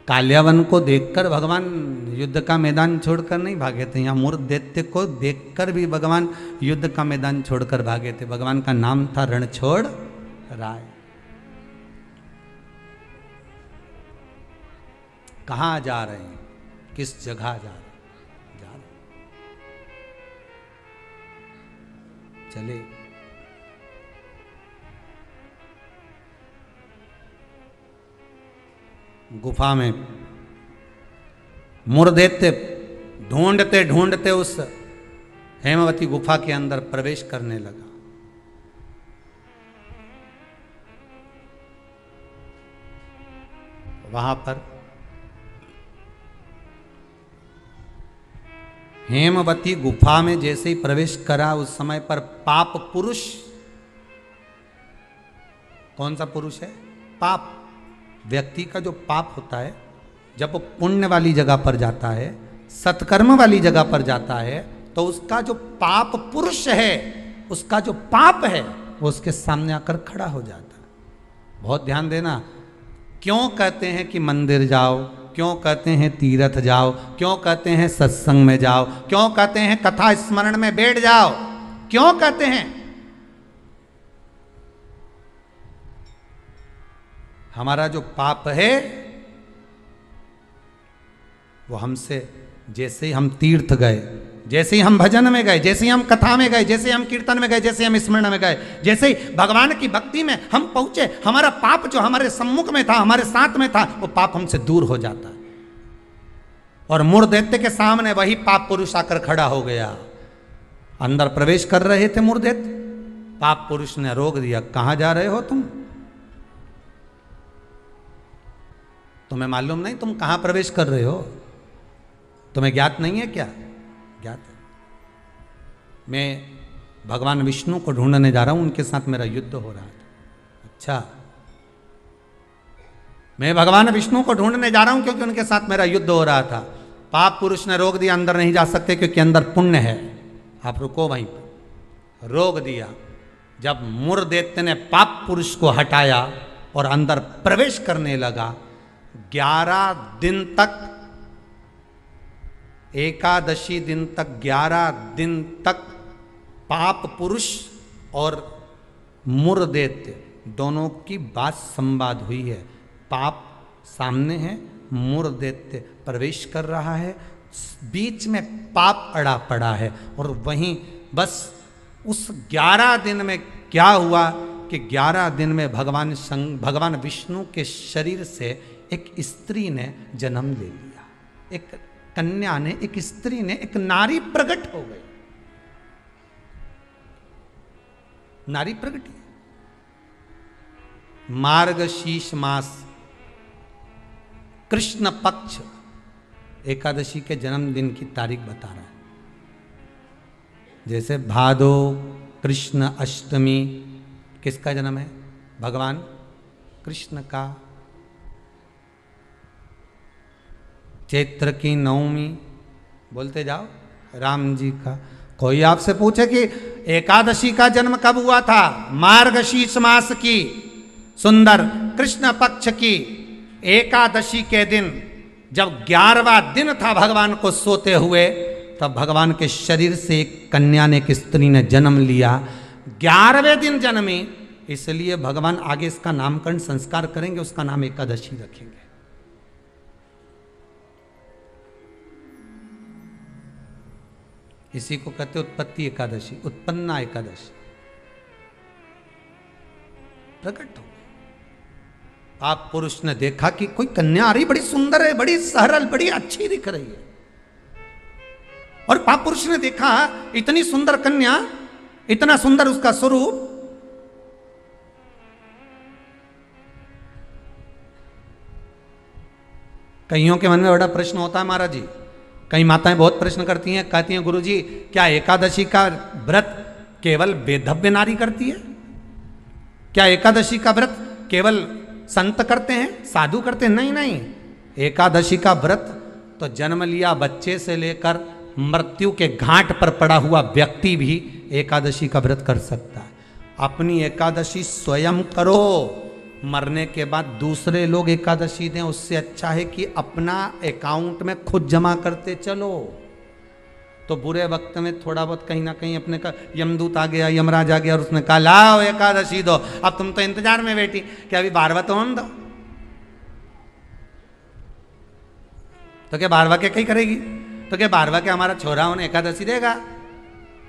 काल्यावन को देखकर भगवान युद्ध का मैदान छोड़कर नहीं भागे थे, यहाँ मूर्दैत्य को देखकर भी भगवान युद्ध का मैदान छोड़कर भागे थे। भगवान का नाम था रणछोड़ राय। कहाँ जा रहे हैं, किस जगह जा रहे हैं? जा रहे चले। गुफा में मूर्दैत्य ढूंढते ढूंढते उस हेमवती गुफा के अंदर प्रवेश करने लगा। वहां पर हेमवती गुफा में जैसे ही प्रवेश करा, उस समय पर पाप पुरुष, कौन सा पुरुष है? पाप। व्यक्ति का जो पाप होता है, जब वो पुण्य वाली जगह पर जाता है, सत्कर्म वाली जगह पर जाता है, तो उसका जो पाप पुरुष है, उसका जो पाप है, वो उसके सामने आकर खड़ा हो जाता है। बहुत ध्यान देना। क्यों कहते हैं कि मंदिर जाओ, क्यों कहते हैं तीर्थ जाओ, क्यों कहते हैं सत्संग में जाओ, क्यों कहते हैं कथा स्मरण में बैठ जाओ, क्यों कहते हैं? हमारा जो पाप है वो हमसे, जैसे ही हम तीर्थ गए, जैसे ही हम भजन में गए, जैसे ही हम कथा में गए, जैसे ही हम कीर्तन में गए, जैसे ही हम स्मरण में गए, जैसे ही भगवान की भक्ति में हम पहुंचे, हमारा पाप जो हमारे सम्मुख में था, हमारे साथ में था, वो पाप हमसे दूर हो जाता है। और मूर्दैत्य के सामने वही पाप पुरुष आकर खड़ा हो गया। अंदर प्रवेश कर रहे थे मूर्दैत्य, पाप पुरुष ने रोक दिया। कहां जा रहे हो तुम? तुम्हें मालूम नहीं तुम कहां प्रवेश कर रहे हो? तुम्हें ज्ञात नहीं है क्या? ज्ञात है। मैं भगवान विष्णु को ढूंढने जा रहा हूं, उनके साथ मेरा युद्ध हो रहा था। अच्छा, मैं भगवान विष्णु को ढूंढने जा रहा हूं क्योंकि उनके साथ मेरा युद्ध हो रहा था। पाप पुरुष ने रोक दिया, अंदर नहीं जा सकते क्योंकि अंदर पुण्य है, आप रुको वहीं पर। रोक दिया। जब मूर्दैत्य ने पाप पुरुष को हटाया और अंदर प्रवेश करने लगा, 11 दिन तक, एकादशी दिन तक, 11 दिन तक पाप पुरुष और मूर्दैत्य दोनों की बात संवाद हुई है। पाप सामने है, मूर्दैत्य प्रवेश कर रहा है, बीच में पाप अड़ा पड़ा है। और वहीं बस उस 11 दिन में क्या हुआ कि 11 दिन में भगवान विष्णु के शरीर से एक स्त्री ने जन्म ले लिया। एक कन्या ने, एक स्त्री ने, एक नारी प्रकट हो गई। नारी प्रकट। मार्गशीर्ष मास कृष्ण पक्ष एकादशी के जन्मदिन की तारीख बता रहा है। जैसे भादो कृष्ण अष्टमी, किसका जन्म है? भगवान कृष्ण का। चैत्र की नवमी, बोलते जाओ, राम जी का। कोई आपसे पूछे कि एकादशी का जन्म कब हुआ था? मार्गशीर्ष मास की सुंदर कृष्ण पक्ष की एकादशी के दिन, जब 11वां दिन था भगवान को सोते हुए, तब भगवान के शरीर से एक कन्या ने, एक स्त्री ने जन्म लिया। 11वें दिन जन्मी, इसलिए भगवान आगे इसका नामकरण संस्कार करेंगे, उसका नाम एकादशी रखेंगे। इसी को कहते उत्पत्ति एकादशी, उत्पन्ना एकादशी। प्रकट हो गए। आप पुरुष ने देखा कि कोई कन्या आ रही, बड़ी सुंदर है, बड़ी सरल, बड़ी अच्छी दिख रही है। और पाप पुरुष ने देखा इतनी सुंदर कन्या, इतना सुंदर उसका स्वरूप। कईयों के मन में बड़ा प्रश्न होता है महाराज जी, कई माताएं बहुत प्रश्न करती हैं, कहती हैं गुरुजी क्या एकादशी का व्रत केवल वेदव्य नारी करती है? क्या एकादशी का व्रत केवल संत करते हैं, साधु करते हैं? नहीं नहीं, एकादशी का व्रत तो जन्म लिया बच्चे से लेकर मृत्यु के घाट पर पड़ा हुआ व्यक्ति भी एकादशी का व्रत कर सकता है। अपनी एकादशी स्वयं करो, मरने के बाद दूसरे लोग एकादशी दें, उससे अच्छा है कि अपना अकाउंट में खुद जमा करते चलो। तो बुरे वक्त में थोड़ा बहुत कहीं ना कहीं अपने का यमदूत आ गया, यमराज आ गया और उसने कहा लाओ एकादशी दो। अब तुम तो इंतजार में बैठी कि अभी 12वां तो हम दो, तो क्या 12वां के कहीं करेगी? तो क्या 12वां के हमारा छोरा उन्हें एकादशी देगा?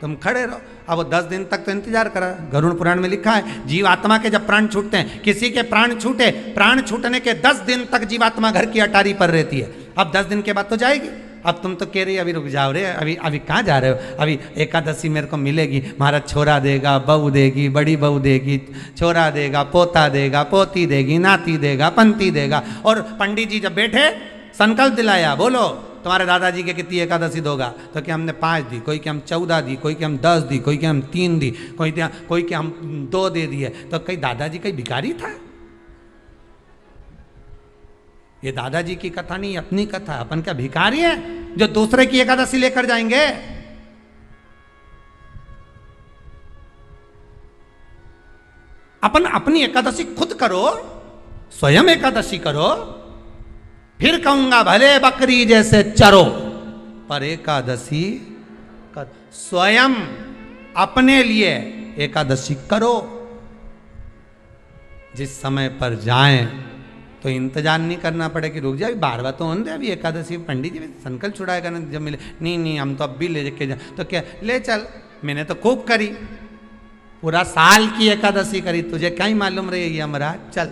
तुम खड़े रहो। अब वो 10 दिन तक तो इंतजार करा। गरुड़ पुराण में लिखा है जीवात्मा के जब प्राण छूटते हैं, किसी के प्राण छूटे, प्राण छूटने के 10 दिन तक जीवात्मा घर की अटारी पर रहती है। अब 10 दिन के बाद तो जाएगी। अब तुम तो कह रही अभी रुक जाओ रे, अभी कहाँ जा रहे हो? अभी एकादशी मेरे को मिलेगी, हमारा छोरा देगा, बहू देगी, बड़ी बहू देगी, छोरा देगा, पोता देगा, पोती देगी, नाती देगा, पंती देगा। और पंडित जी जब बैठे संकल्प दिलाया, बोलो तुम्हारे दादाजी के कितनी एकादशी दोगा? तो क्या हमने 5 दी, कोई कि हम 14 दी, कोई कि हम 10 दी, कोई कि हम 3 दी, कोई कि हम 2 दे दिए। तो कहीं दादाजी कहीं भिखारी था? ये दादाजी की कथा नहीं, अपनी कथा। अपन क्या भिखारी है जो दूसरे की एकादशी लेकर जाएंगे? अपन अपनी एकादशी खुद करो, स्वयं एकादशी करो, फिर कहूंगा भले बकरी जैसे चरो, पर एकादशी कर। स्वयं अपने लिए एकादशी करो। जिस समय पर जाएं तो इंतजार नहीं करना पड़े कि रुक जाए 12वां तो होने दे, अभी एकादशी पंडित जी संकल्प छुड़ाएगा ना जब मिले। नहीं नहीं, हम तो अब भी ले के जाए। तो क्या ले चल, मैंने तो खूब करी, पूरा साल की एकादशी करी, तुझे क्या ही मालूम रही यमराज? चल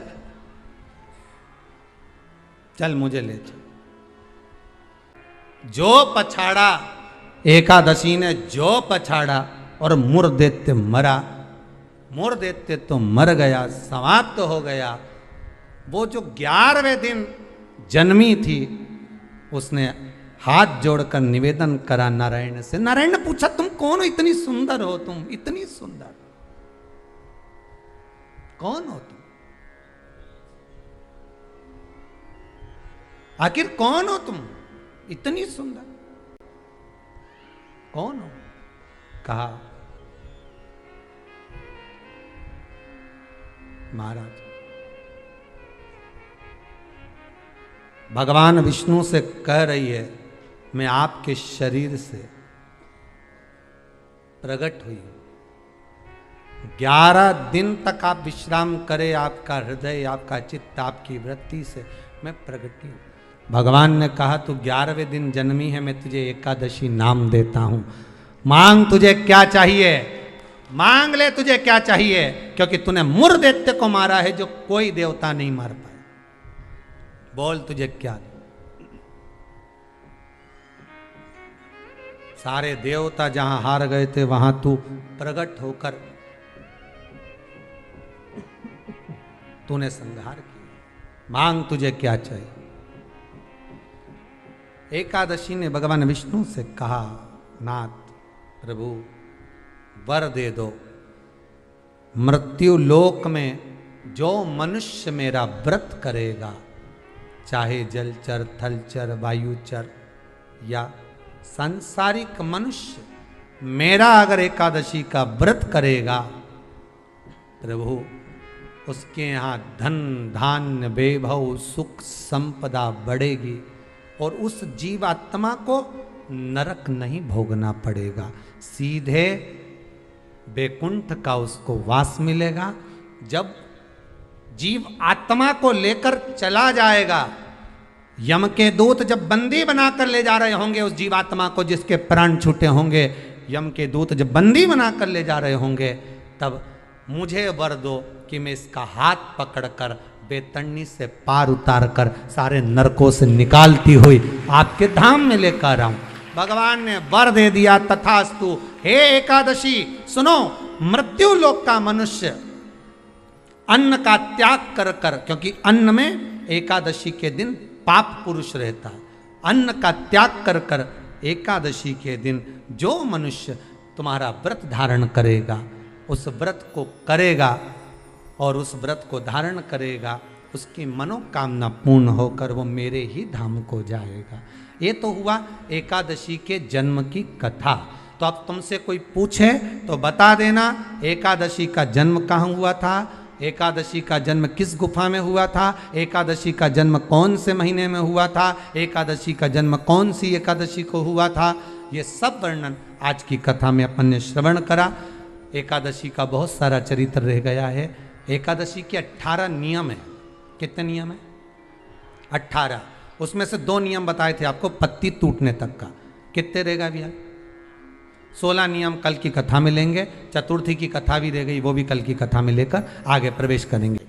चल मुझे ले चल। जो पछाड़ा एकादशी ने, जो पछाड़ा और मुर देते मरा, मुर देते तो मर गया, समाप्त तो हो गया। वो जो 11वें दिन जन्मी थी, उसने हाथ जोड़कर निवेदन करा नारायण से। नारायण ने पूछा तुम कौन हो? इतनी सुंदर हो तुम, इतनी सुंदर कौन हो तुम? आखिर कौन हो तुम? इतनी सुंदर कौन हो? कहा महाराज भगवान विष्णु से कह रही है मैं आपके शरीर से प्रकट हुई हूं। 11 दिन तक आप विश्राम करें, आपका हृदय, आपका चित्त, आपकी वृत्ति से मैं प्रकट हूं। भगवान ने कहा तू 11वें दिन जन्मी है, मैं तुझे एकादशी नाम देता हूं। मांग तुझे क्या चाहिए, मांग ले तुझे क्या चाहिए, क्योंकि तूने मुर दैत्य को मारा है जो कोई देवता नहीं मार पाए। बोल तुझे क्या? सारे देवता जहां हार गए थे वहां तू प्रकट होकर तूने संहार किया। मांग तुझे क्या चाहिए? एकादशी ने भगवान विष्णु से कहा नाथ प्रभु वर दे दो, मृत्यु लोक में जो मनुष्य मेरा व्रत करेगा चाहे जलचर, थलचर, वायुचर या सांसारिक मनुष्य मेरा अगर एकादशी का व्रत करेगा, प्रभु उसके यहाँ धन धान्य वैभव सुख संपदा बढ़ेगी और उस जीवात्मा को नरक नहीं भोगना पड़ेगा, सीधे वैकुंठ का उसको वास मिलेगा। जब जीव आत्मा को लेकर चला जाएगा, यम के दूत जब बंदी बनाकर ले जा रहे होंगे उस जीवात्मा को जिसके प्राण छूटे होंगे, यम के दूत जब बंदी बनाकर ले जा रहे होंगे, तब मुझे वर दो कि मैं इसका हाथ पकड़कर बेतरनी से पार उतार कर सारे नरकों से निकालती हुई आपके धाम में लेकर आऊं। भगवान ने वर दे दिया, तथास्तु। हे एकादशी सुनो, मृत्यु लोक का मनुष्य अन्न का त्याग कर कर, क्योंकि अन्न में एकादशी के दिन पाप पुरुष रहता है, अन्न का त्याग कर कर एकादशी के दिन जो मनुष्य तुम्हारा व्रत धारण करेगा, उस व्रत को करेगा और उस व्रत को धारण करेगा, उसकी मनोकामना पूर्ण होकर वो मेरे ही धाम को जाएगा। ये तो हुआ एकादशी के जन्म की कथा। तो अब तुमसे कोई पूछे तो बता देना एकादशी का जन्म कहाँ हुआ था, एकादशी का जन्म किस गुफा में हुआ था, एकादशी का जन्म कौन से महीने में हुआ था, एकादशी का जन्म कौन सी एकादशी को हुआ था। ये सब वर्णन आज की कथा में अपन ने श्रवण करा। एकादशी का बहुत सारा चरित्र रह गया है। एकादशी के 18 नियम है। कितने नियम है? 18। उसमें से 2 नियम बताए थे आपको पत्ती टूटने तक का। कितने रहेगा भैया? 16 नियम कल की कथा में लेंगे। चतुर्थी की कथा भी रह गई, वो भी कल की कथा में लेकर आगे प्रवेश करेंगे।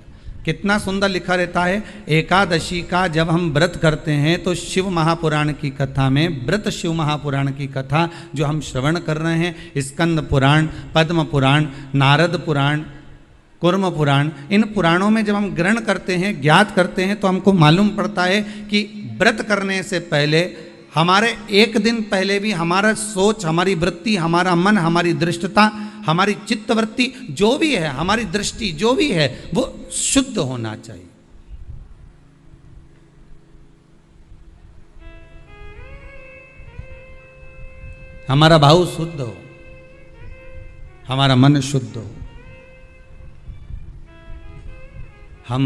कितना सुंदर लिखा रहता है एकादशी का। जब हम व्रत करते हैं तो शिव महापुराण की कथा में, व्रत शिव महापुराण की कथा जो हम श्रवण कर रहे हैं, स्कंद पुराण, पद्म पुराण, नारद पुराण, कुर्म पुराण, इन पुराणों में जब हम ग्रहण करते हैं, ज्ञात करते हैं, तो हमको मालूम पड़ता है कि व्रत करने से पहले, हमारे एक दिन पहले भी हमारा सोच, हमारी वृत्ति, हमारा मन, हमारी दृष्टता, हमारी चित्तवृत्ति जो भी है, हमारी दृष्टि जो भी है, वो शुद्ध होना चाहिए। हमारा भाव शुद्ध हो, हमारा मन शुद्ध हो। हम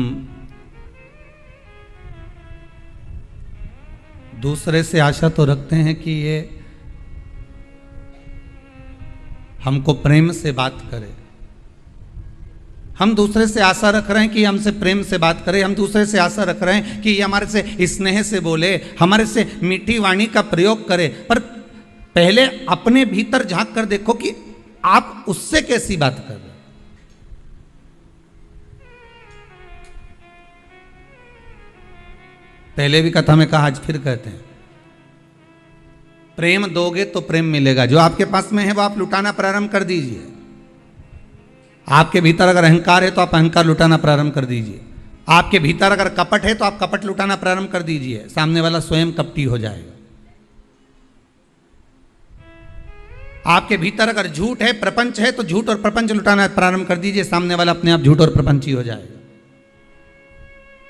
दूसरे से आशा तो रखते हैं कि ये हमको प्रेम से बात करे, हम दूसरे से आशा रख रहे हैं कि हमसे प्रेम से बात करे, हम दूसरे से आशा रख रहे हैं कि ये हमारे से स्नेह से बोले, हमारे से मीठी वाणी का प्रयोग करे। पर पहले अपने भीतर झांक कर देखो कि आप उससे कैसी बात कर रहे हैं। पहले भी कथा में कहा, आज फिर कहते हैं, प्रेम दोगे तो प्रेम मिलेगा। जो आपके पास में है वो आप लुटाना प्रारंभ कर दीजिए। आपके भीतर अगर अहंकार है तो आप अहंकार लुटाना प्रारंभ कर दीजिए। आपके भीतर अगर कपट है तो आप कपट लुटाना प्रारंभ कर दीजिए। सामने वाला स्वयं कपटी हो जाएगा। आपके भीतर अगर झूठ है, प्रपंच है, तो झूठ और प्रपंच लुटाना प्रारंभ कर दीजिए। सामने वाला अपने आप झूठ और प्रपंची हो जाएगा।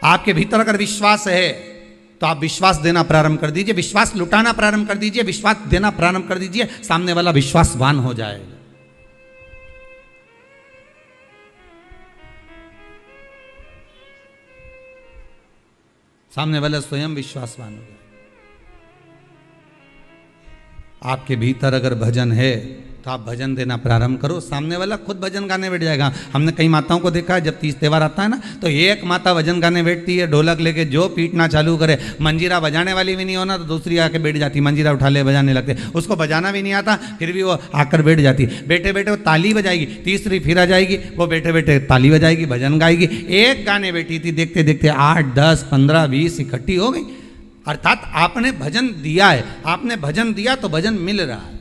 आपके भीतर अगर विश्वास है तो आप विश्वास देना प्रारंभ कर दीजिए, विश्वास लुटाना प्रारंभ कर दीजिए, विश्वास देना प्रारंभ कर दीजिए। सामने वाला विश्वासवान हो जाएगा। सामने वाला स्वयं विश्वासवान हो जाएगा। आपके भीतर अगर भजन है तो आप भजन देना प्रारंभ करो, सामने वाला खुद भजन गाने बैठ जाएगा। हमने कई माताओं को देखा है, जब तीज त्योहार आता है ना, तो एक माता भजन गाने बैठती है, ढोलक लेके जो पीटना चालू करे, मंजीरा बजाने वाली भी नहीं होना तो दूसरी आके बैठ जाती, मंजीरा उठा ले बजाने लगते। उसको बजाना भी नहीं आता, फिर भी वो आकर बैठ जाती। बैठे बैठे वो ताली बजाएगी, तीसरी फिर आ जाएगी, वो बैठे बैठे ताली बजाएगी, भजन गाएगी। एक गाने बैठी थी, देखते देखते 8, 10, 15, 20 इकट्ठी हो गई। अर्थात आपने भजन दिया है, आपने भजन दिया तो भजन मिल रहा है,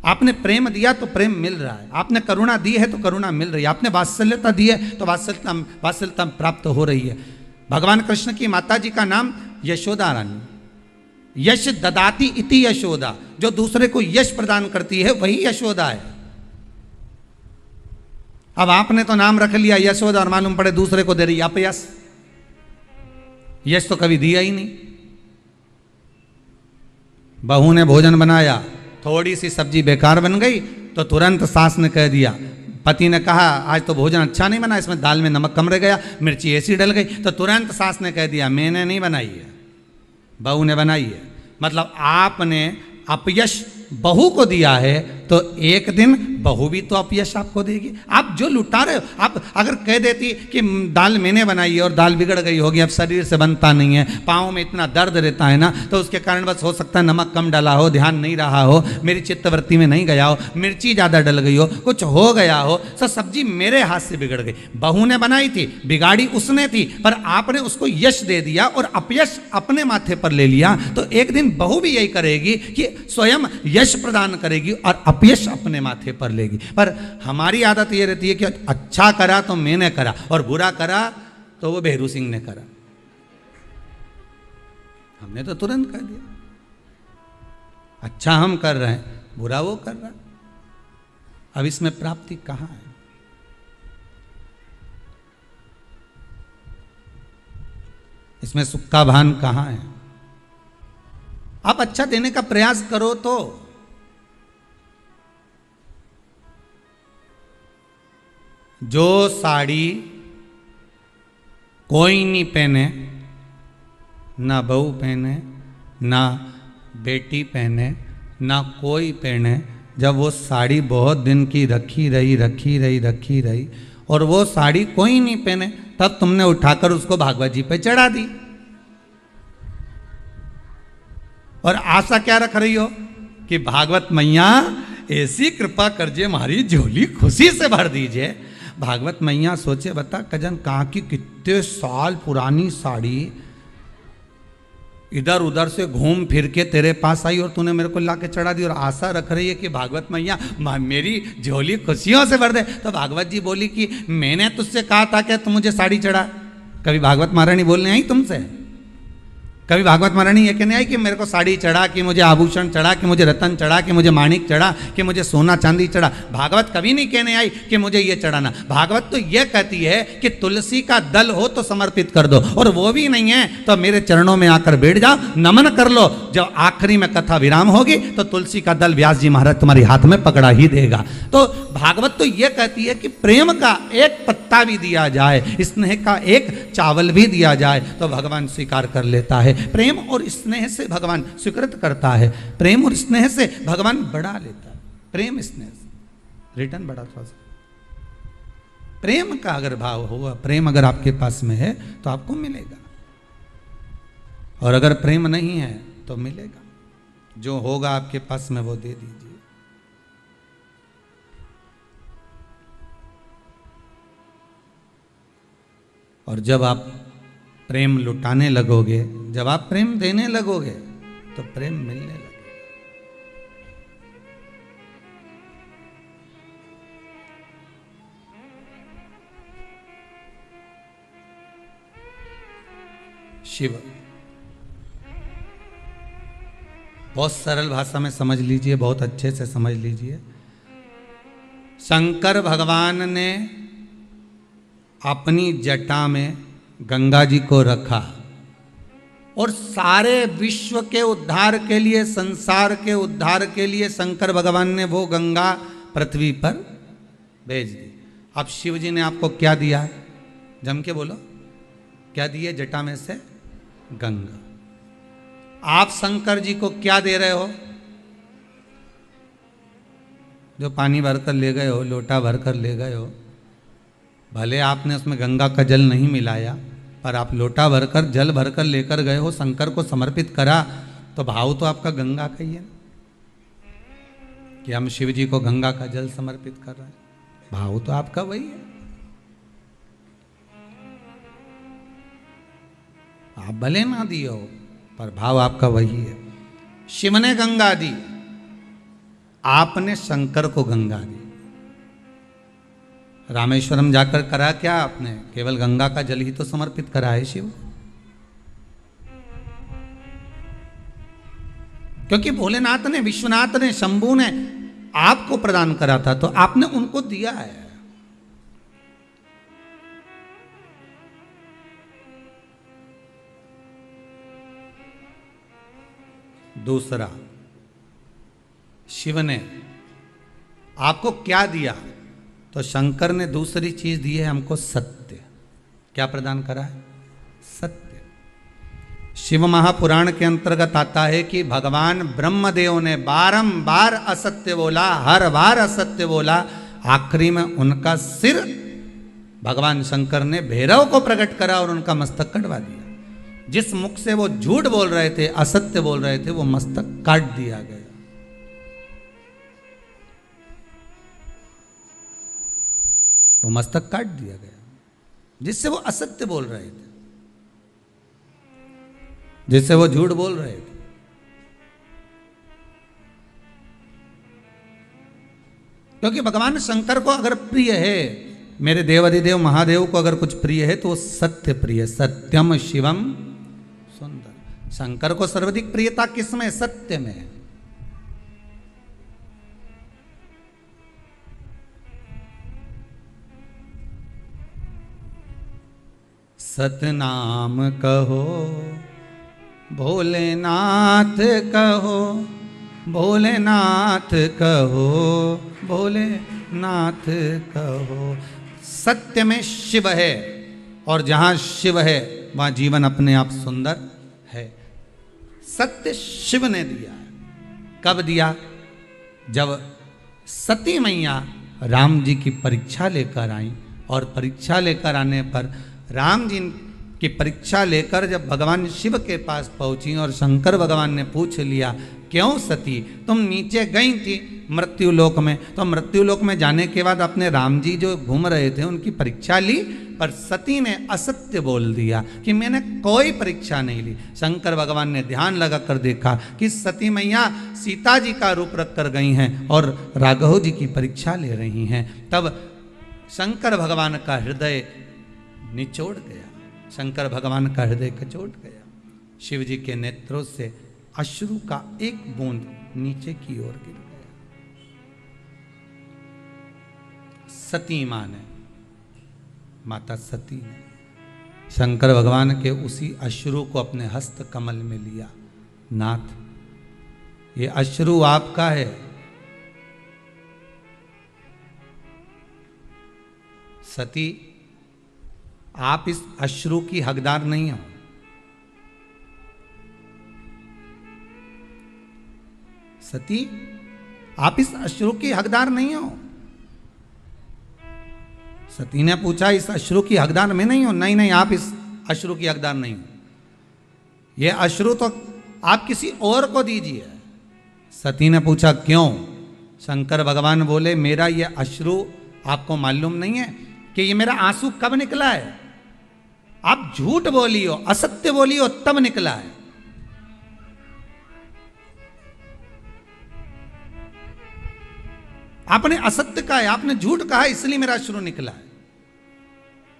आपने प्रेम दिया तो प्रेम मिल रहा है, आपने करुणा दी है तो करुणा मिल रही है, आपने वात्सल्यता दी है तो वात्सल्यता प्राप्त हो रही है। भगवान कृष्ण की माता जी का नाम यशोदा रानी, यश ददाती इति यशोदा, जो दूसरे को यश प्रदान करती है वही यशोदा है। अब आपने तो नाम रख लिया यशोदा और मालूम पड़े दूसरे को दे रही अपयश। यश तो कभी दिया ही नहीं। बहू ने भोजन बनाया, थोड़ी सी सब्जी बेकार बन गई तो तुरंत सास ने कह दिया, पति ने कहा आज तो भोजन अच्छा नहीं बना, इसमें दाल में नमक कम रह गया, मिर्ची ऐसी डल गई, तो तुरंत सास ने कह दिया मैंने नहीं बनाई है, बहू ने बनाई है। मतलब आपने अपयश बहू को दिया है तो एक दिन बहू भी तो अपयश आपको देगी। आप जो लुटा रहे हो, आप अगर कह देती कि दाल मैंने बनाई है और दाल बिगड़ गई होगी, अब शरीर से बनता नहीं है, पाँव में इतना दर्द रहता है ना, तो उसके कारण बस हो सकता है नमक कम डाला हो, ध्यान नहीं रहा हो, मेरी चित्तवृत्ति में नहीं गया हो, मिर्ची ज़्यादा डल गई हो, कुछ हो गया हो, तो सब्जी मेरे हाथ से बिगड़ गई। बहू ने बनाई थी, बिगाड़ी उसने थी, पर आपने उसको यश दे दिया और अपयश अपने माथे पर ले लिया। तो एक दिन बहू भी यही करेगी कि स्वयं यश प्रदान करेगी और अपयश अपने माथे पर लेगी। पर हमारी आदत ये रहती है कि अच्छा करा तो मैंने करा और बुरा करा तो वो बेहरू सिंह ने करा। हमने तो तुरंत कर दिया। अच्छा हम कर रहे हैं, बुरा वो कर रहा है। अब इसमें प्राप्ति कहां है? इसमें सुख का भान कहां है? आप अच्छा देने का प्रयास करो तो जो साड़ी कोई नहीं पहने, ना बहू पहने, ना बेटी पहने, ना कोई पहने, जब वो साड़ी बहुत दिन की रखी रही और वो साड़ी कोई नहीं पहने, तब तुमने उठाकर उसको भागवत जी पे चढ़ा दी और आशा क्या रख रही हो कि भागवत मैया ऐसी कृपा करजे हमारी झोली खुशी से भर दीजिए। भागवत मैया सोचे बता कजन कहाँ की कितने साल पुरानी साड़ी इधर उधर से घूम फिर के तेरे पास आई और तूने मेरे को ला के चढ़ा दी और आशा रख रही है कि भागवत मैया मेरी झोली खुशियों से भर दे। तो भागवत जी बोली कि मैंने तुझसे कहा था कि तू मुझे साड़ी चढ़ा। कभी भागवत महारानी बोलने आई तुमसे? कभी भागवत महारानी ये कहने आई कि मेरे को साड़ी चढ़ा, कि मुझे आभूषण चढ़ा, कि मुझे रतन चढ़ा, कि मुझे माणिक चढ़ा, कि मुझे सोना चांदी चढ़ा? भागवत कभी नहीं कहने आई कि मुझे ये चढ़ाना। भागवत तो ये कहती है कि तुलसी का दल हो तो समर्पित कर दो, और वो भी नहीं है तो मेरे चरणों में आकर बैठ जाओ, नमन कर लो। जब आखिरी में कथा विराम होगी तो तुलसी का दल व्यास जी महाराज तुम्हारे हाथ में पकड़ा ही देगा। तो भागवत तो ये कहती है कि प्रेम का एक पत्ता भी दिया जाए, स्नेह का एक चावल भी दिया जाए तो भगवान स्वीकार कर लेता है। प्रेम और स्नेह से भगवान स्वीकृत करता है, प्रेम और स्नेह से भगवान बढ़ा लेता है। प्रेम स्नेह से रिटर्न बढ़ा थोड़ा सा। प्रेम का अगर भाव होगा, प्रेम अगर आपके पास में है तो आपको मिलेगा, और अगर प्रेम नहीं है तो मिलेगा। जो होगा आपके पास में वो दे दीजिए। और जब आप प्रेम लुटाने लगोगे, जब आप प्रेम देने लगोगे तो प्रेम मिलने लगेगा। शिव बहुत सरल भाषा में समझ लीजिए, बहुत अच्छे से समझ लीजिए। शंकर भगवान ने अपनी जटा में गंगा जी को रखा और सारे विश्व के उद्धार के लिए, संसार के उद्धार के लिए शंकर भगवान ने वो गंगा पृथ्वी पर भेज दी। अब शिव जी ने आपको क्या दिया है? जम के बोलो, क्या दिए? जटा में से गंगा। आप शंकर जी को क्या दे रहे हो? जो पानी भरकर ले गए हो, लोटा भरकर ले गए हो, भले आपने उसमें गंगा का जल नहीं मिलाया, पर आप लोटा भरकर जल भरकर लेकर गए हो, शंकर को समर्पित करा, तो भाव तो आपका गंगा का ही है कि हम शिव जी को गंगा का जल समर्पित कर रहे हैं। भाव तो आपका वही है। आप भले ना दिए हो पर भाव आपका वही है। शिव ने गंगा दी, आपने शंकर को गंगा दी। रामेश्वरम जाकर करा क्या आपने? केवल गंगा का जल ही तो समर्पित करा है शिव। क्योंकि भोलेनाथ ने, विश्वनाथ ने, शंभू ने आपको प्रदान करा था तो आपने उनको दिया है। दूसरा, शिव ने आपको क्या दिया? तो शंकर ने दूसरी चीज दी है हमको, सत्य। क्या प्रदान करा है? सत्य। शिव महापुराण के अंतर्गत आता है कि भगवान ब्रह्मदेव ने बारंबार असत्य बोला, हर बार असत्य बोला, आखिरी में उनका सिर भगवान शंकर ने भैरव को प्रकट करा और उनका मस्तक कटवा दिया। जिस मुख से वो झूठ बोल रहे थे, असत्य बोल रहे थे, वो मस्तक काट दिया गया। वो मस्तक काट दिया गया जिससे वो असत्य बोल रहे थे, जिससे वो झूठ बोल रहे थे। क्योंकि भगवान शंकर को अगर प्रिय है, मेरे देवाधिदेव महादेव को अगर कुछ प्रिय है तो वो सत्य प्रिय, सत्यम शिवम सुंदर। शंकर को सर्वाधिक प्रियता किसमें? सत्य में। सतनाम कहो भोलेनाथ कहो, भोलेनाथ कहो, भोलेनाथ कहो। सत्य में शिव है और जहां शिव है वहां जीवन अपने आप सुंदर है। सत्य शिव ने दिया है। कब दिया? जब सती मैया राम जी की परीक्षा लेकर आई, और परीक्षा लेकर आने पर राम जी की परीक्षा लेकर जब भगवान शिव के पास पहुंची और शंकर भगवान ने पूछ लिया, क्यों सती तुम नीचे गई थी मृत्युलोक में, तो मृत्युलोक में जाने के बाद अपने राम जी जो घूम रहे थे उनकी परीक्षा ली, पर सती ने असत्य बोल दिया कि मैंने कोई परीक्षा नहीं ली। शंकर भगवान ने ध्यान लगा कर देखा कि सती मैया सीता जी का रूप रख कर गई हैं और राघव जी की परीक्षा ले रही हैं। तब शंकर भगवान का हृदय निचोड़ गया, शंकर भगवान का हृदय कचोट गया। शिव जी के नेत्रों से अश्रु का एक बूंद नीचे की ओर गिर गया। सती मां ने, माता सती ने शंकर भगवान के उसी अश्रु को अपने हस्त कमल में लिया। नाथ, ये अश्रु आपका है। सती, आप इस अश्रु की हकदार नहीं हो। सती, आप इस अश्रु की हकदार नहीं हो। सती ने पूछा, इस अश्रु की हकदार मैं नहीं हूं? नहीं नहीं, आप इस अश्रु की हकदार नहीं हो। यह अश्रु तो आप किसी और को दीजिए। सती ने पूछा, क्यों? शंकर भगवान बोले, मेरा यह अश्रु आपको मालूम नहीं है कि ये मेरा आंसू कब निकला है? आप झूठ बोली हो, असत्य बोली हो, तब निकला है। आपने असत्य कहा है, आपने झूठ कहा है, इसलिए मेरा अश्रु निकला है।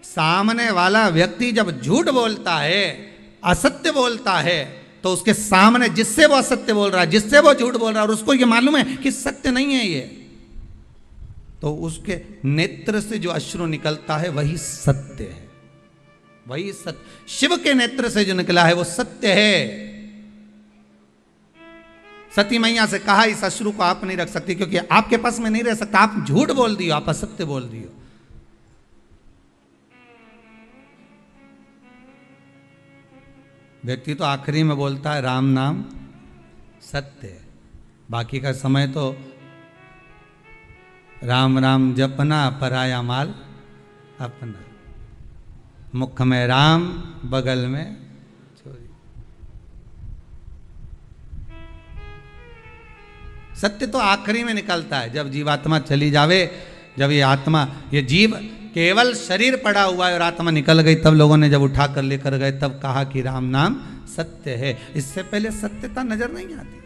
सामने वाला व्यक्ति जब झूठ बोलता है, असत्य बोलता है, तो उसके सामने जिससे वो असत्य बोल रहा है, जिससे वो झूठ बोल रहा है, और उसको ये मालूम है कि सत्य नहीं है ये, तो उसके नेत्र से जो अश्रु निकलता है वही सत्य है, वही सत्य। शिव के नेत्र से जो निकला है वो सत्य है। सती मैया से कहा, इस अश्रु को आप नहीं रख सकती क्योंकि आपके पास में नहीं रह सकता, आप झूठ बोल दियो, आप असत्य बोल दियो। व्यक्ति तो आखिरी में बोलता है राम नाम सत्य है, बाकी का समय तो राम राम जपना, पराया माल अपना। मुख में राम, बगल में चोरी। सत्य तो आखिरी में निकलता है, जब जीवात्मा चली जावे, जब ये आत्मा, ये जीव केवल शरीर पड़ा हुआ है और आत्मा निकल गई, तब लोगों ने जब उठा कर लेकर गए, तब कहा कि राम नाम सत्य है। इससे पहले सत्यता नजर नहीं आती।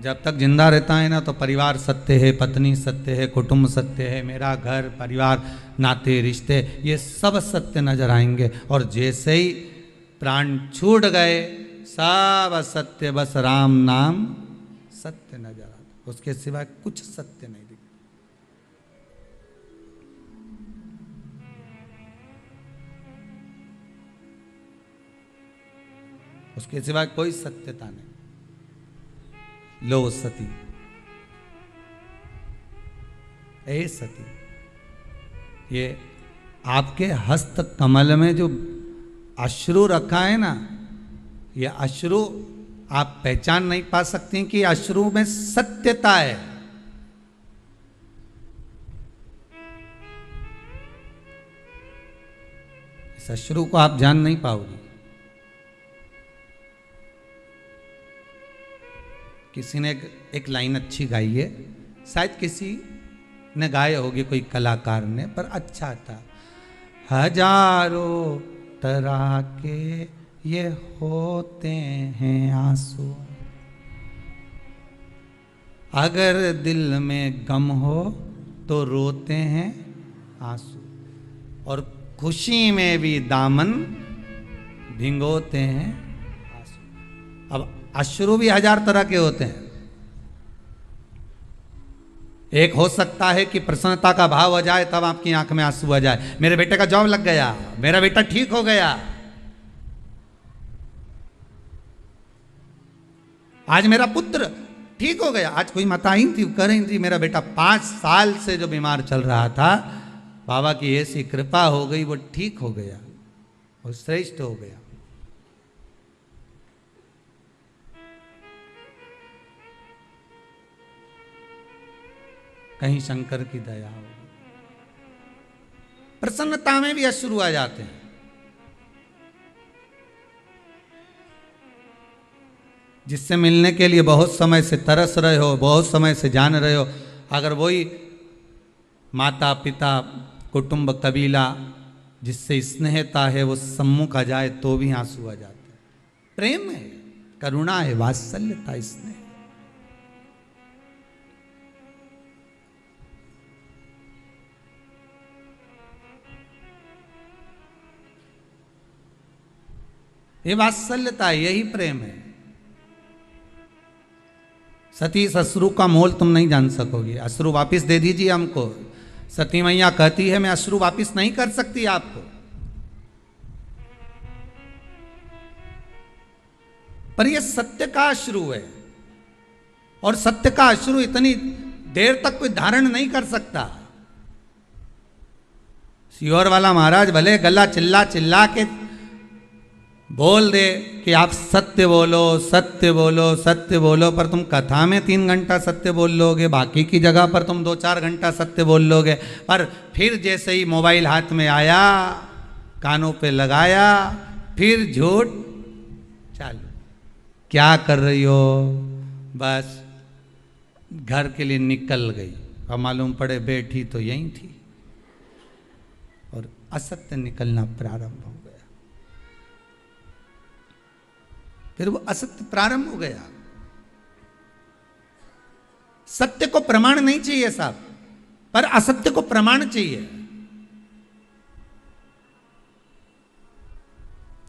जब तक जिंदा रहता है ना, तो परिवार सत्य है, पत्नी सत्य है, कुटुंब सत्य है, मेरा घर परिवार, नाते रिश्ते, ये सब सत्य नजर आएंगे। और जैसे ही प्राण छूट गए, सब असत्य, बस राम नाम सत्य नजर आता, उसके सिवाय कुछ सत्य नहीं दिखता। उसके सिवाय कोई सत्यता नहीं। लो सती, ए सती, ये आपके हस्त कमल में जो अश्रु रखा है ना, ये अश्रु आप पहचान नहीं पा सकती कि अश्रु में सत्यता है। इस अश्रु को आप जान नहीं पाओगे। किसी ने एक लाइन अच्छी गाई है, शायद किसी ने गाया होगी, कोई कलाकार ने, पर अच्छा था। हजारों तरह के ये होते हैं आंसू, अगर दिल में गम हो तो रोते हैं आंसू, और खुशी में भी दामन भिगोते हैं आंसू। अब अश्रु भी 1000 तरह के होते हैं। एक हो सकता है कि प्रसन्नता का भाव आ जाए, तब आपकी आंख में आंसू आ जाए, मेरे बेटे का जॉब लग गया, मेरा बेटा ठीक हो गया, आज मेरा पुत्र ठीक हो गया। आज कोई माताएं थी, कह रही थी मेरा बेटा 5 साल से जो बीमार चल रहा था, बाबा की ऐसी कृपा हो गई, वो ठीक हो गया, वो श्रेष्ठ हो गया। कहीं शंकर की दया हो। प्रसन्नता में भी अश्रु आ जाते हैं। जिससे मिलने के लिए बहुत समय से तरस रहे हो, बहुत समय से जान रहे हो, अगर वही माता पिता कुटुंब कबीला जिससे स्नेहता है वो सम्मुख आ जाए तो भी आंसू आ जाते हैं। प्रेम है, करुणा है, वात्सल्यता, स्नेह। ये वात्सल्यता है, यही प्रेम है। सती इस अश्रु का मोल तुम नहीं जान सकोगे। अश्रु वापिस दे दीजिए हमको। सती मैया कहती है मैं अश्रु वापिस नहीं कर सकती आपको, पर यह सत्य का अश्रु है, और सत्य का अश्रु इतनी देर तक कोई धारण नहीं कर सकता। सियोर वाला महाराज भले गला चिल्ला चिल्ला के बोल दे कि आप सत्य बोलो, सत्य बोलो, सत्य बोलो, पर तुम कथा में 3 घंटा सत्य बोल लोगे, बाकी की जगह पर तुम 2-4 घंटा सत्य बोल लोगे, पर फिर जैसे ही मोबाइल हाथ में आया, कानों पे लगाया, फिर झूठ चालू। क्या कर रही हो? बस घर के लिए निकल गई, और मालूम पड़े बैठी तो यहीं थी, और असत्य निकलना प्रारंभ हो गया। फिर वो असत्य प्रारंभ हो गया। सत्य को प्रमाण नहीं चाहिए साहब, पर असत्य को प्रमाण चाहिए।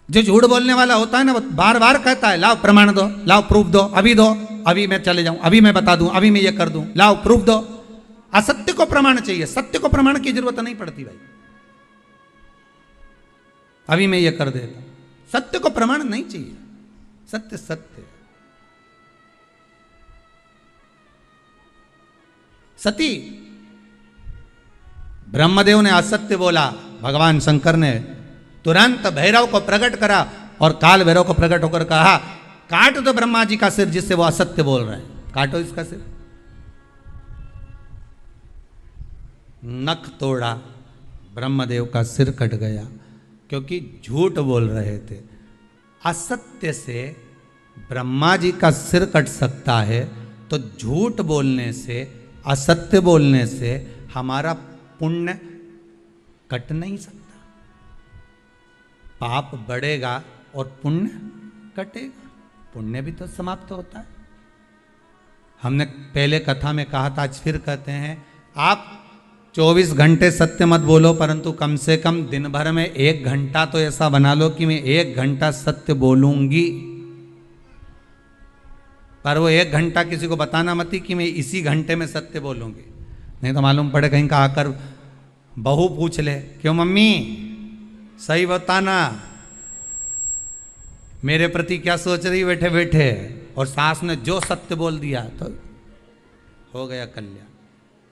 जो झूठ बोलने वाला होता है ना, वो बार बार कहता है लाओ प्रमाण दो, लाओ प्रूफ दो, अभी दो, अभी मैं चले जाऊं, अभी मैं बता दूं, अभी मैं ये कर दूं, लाओ प्रूफ दो। असत्य को प्रमाण चाहिए, सत्य को प्रमाण की जरूरत नहीं पड़ती भाई। अभी मैं ये कर देता, सत्य को प्रमाण नहीं चाहिए। सत्य सत्य। सती, ब्रह्मदेव ने असत्य बोला, भगवान शंकर ने तुरंत भैरव को प्रकट करा, और काल भैरव को प्रकट होकर कहा काट दो ब्रह्मा जी का सिर, जिससे वो असत्य बोल रहे हैं, काटो इसका सिर। नख तोड़ा, ब्रह्मदेव का सिर कट गया, क्योंकि झूठ बोल रहे थे। असत्य से ब्रह्मा जी का सिर कट सकता है, तो झूठ बोलने से, असत्य बोलने से हमारा पुण्य कट नहीं सकता। पाप बढ़ेगा और पुण्य कटेगा, पुण्य भी तो समाप्त होता है। हमने पहले कथा में कहा था, आज फिर कहते हैं, आप 24 घंटे सत्य मत बोलो, परंतु कम से कम दिन भर में 1 घंटा तो ऐसा बना लो कि मैं 1 घंटा सत्य बोलूंगी। पर वो 1 घंटा किसी को बताना मत कि मैं इसी घंटे में सत्य बोलूंगी, नहीं तो मालूम पड़े कहीं का आकर बहू पूछ ले, क्यों मम्मी सही बताना, मेरे प्रति क्या सोच रही बैठे बैठे, और सास ने जो सत्य बोल दिया तो हो गया कल्याण।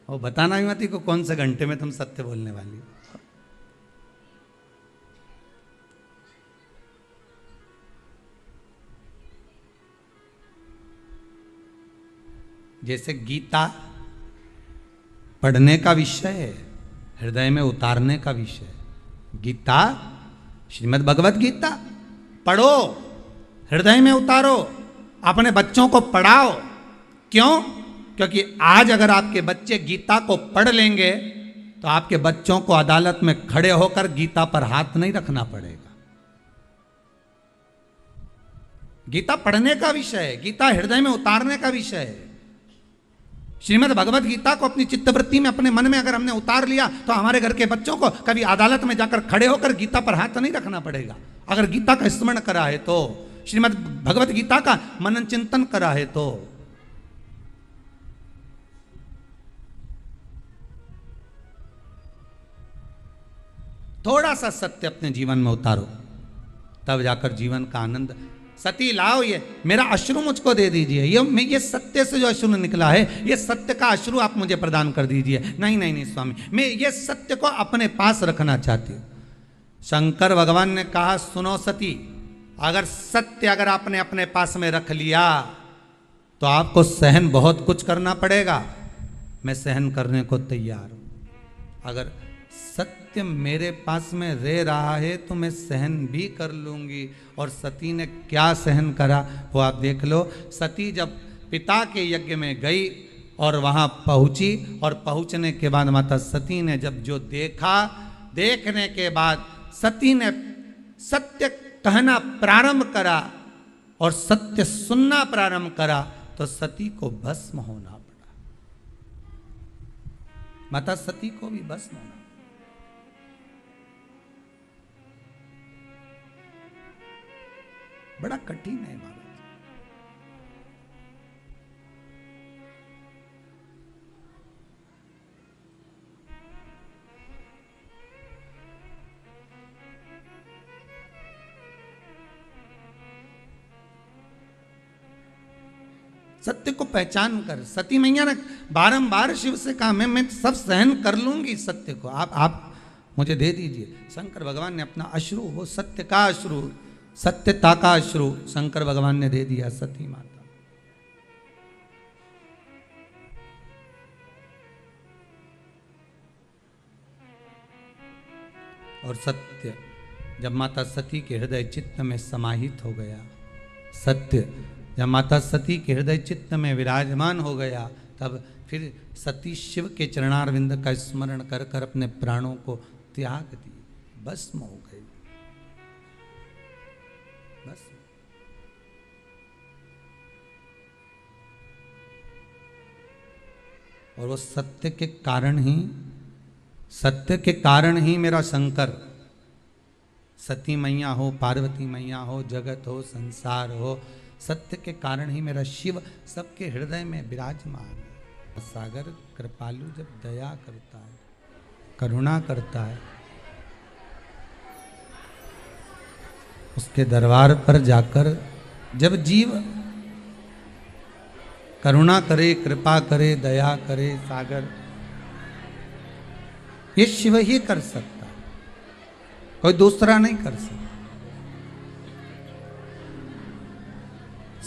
वो बताना ही मत को कौन से घंटे में तुम सत्य बोलने वाली हो। जैसे गीता पढ़ने का विषय है, हृदय में उतारने का विषय है। गीता, श्रीमद् भगवत गीता पढ़ो, हृदय में उतारो, अपने बच्चों को पढ़ाओ। क्यों? क्योंकि आज अगर आपके बच्चे गीता को पढ़ लेंगे तो आपके बच्चों को अदालत में खड़े होकर गीता पर हाथ नहीं रखना पड़ेगा। गीता पढ़ने का विषय है, गीता हृदय में उतारने का विषय है। श्रीमद् भगवत गीता को अपनी चित्तवृत्ति में, अपने मन में अगर हमने उतार लिया तो हमारे घर के बच्चों को कभी अदालत में जाकर खड़े होकर गीता पर हाथ नहीं रखना पड़ेगा। अगर गीता का स्मरण करा है तो, श्रीमद् भगवत गीता का मनन चिंतन करा है तो। थोड़ा सा सत्य अपने जीवन में उतारो, तब जाकर जीवन का आनंद। सती लाओ, ये मेरा अश्रु मुझको दे दीजिए, ये सत्य से जो अश्रु निकला है, ये सत्य का अश्रु आप मुझे प्रदान कर दीजिए। नहीं नहीं नहीं स्वामी, मैं ये सत्य को अपने पास रखना चाहती हूँ। शंकर भगवान ने कहा, सुनो सती, अगर सत्य अगर आपने अपने पास में रख लिया तो आपको सहन बहुत कुछ करना पड़ेगा। मैं सहन करने को तैयार हूँ। अगर सत्य मेरे पास में रह रहा है तो मैं सहन भी कर लूंगी। और सती ने क्या सहन करा वो आप देख लो। सती जब पिता के यज्ञ में गई और वहां पहुंची, और पहुंचने के बाद माता सती ने जब जो देखा, देखने के बाद सती ने सत्य कहना प्रारंभ करा और सत्य सुनना प्रारंभ करा तो सती को भस्म होना पड़ा। माता सती को भी भस्म होना। बड़ा कठिन है महाराज। सत्य को पहचान कर, सती मैया ने बारंबार शिव से कहा, मैं सब सहन कर लूंगी सत्य को, आप मुझे दे दीजिए। शंकर भगवान ने अपना अश्रु, वो सत्य का अश्रु, सत्यता का अश्रु शंकर भगवान ने दे दिया सती माता। और सत्य जब माता सती के हृदय चित्त में समाहित हो गया, सत्य जब माता सती के हृदय चित्त में विराजमान हो गया, तब फिर सती शिव के चरणारविंद का स्मरण कर कर अपने प्राणों को त्याग दिए, भस्म हो गए। बस और वो सत्य के कारण ही मेरा शंकर, सती मैया हो, पार्वती मैया हो, जगत हो, संसार हो, सत्य के कारण ही मेरा शिव सबके हृदय में विराजमान है। सागर कृपालु जब दया करता है, करुणा करता है, उसके दरबार पर जाकर जब जीव करुणा करे, कृपा करे, दया करे, सागर, ये शिव ही कर सकता है, कोई दूसरा नहीं कर सकता।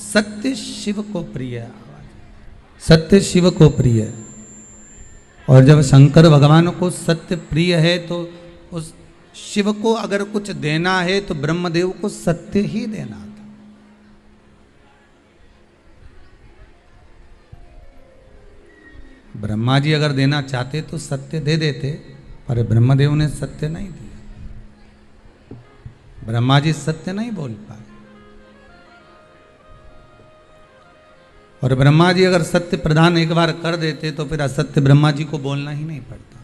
सत्य शिव को प्रिय है, सत्य शिव को प्रिय है। और जब शंकर भगवान को सत्य प्रिय है तो उस शिव को अगर कुछ देना है तो ब्रह्मदेव को सत्य ही देना था। ब्रह्मा जी अगर देना चाहते तो सत्य दे देते, पर ब्रह्मदेव ने सत्य नहीं दिया। ब्रह्मा जी सत्य नहीं बोल पाए। और ब्रह्मा जी अगर सत्य प्रदान एक बार कर देते तो फिर असत्य ब्रह्मा जी को बोलना ही नहीं पड़ता।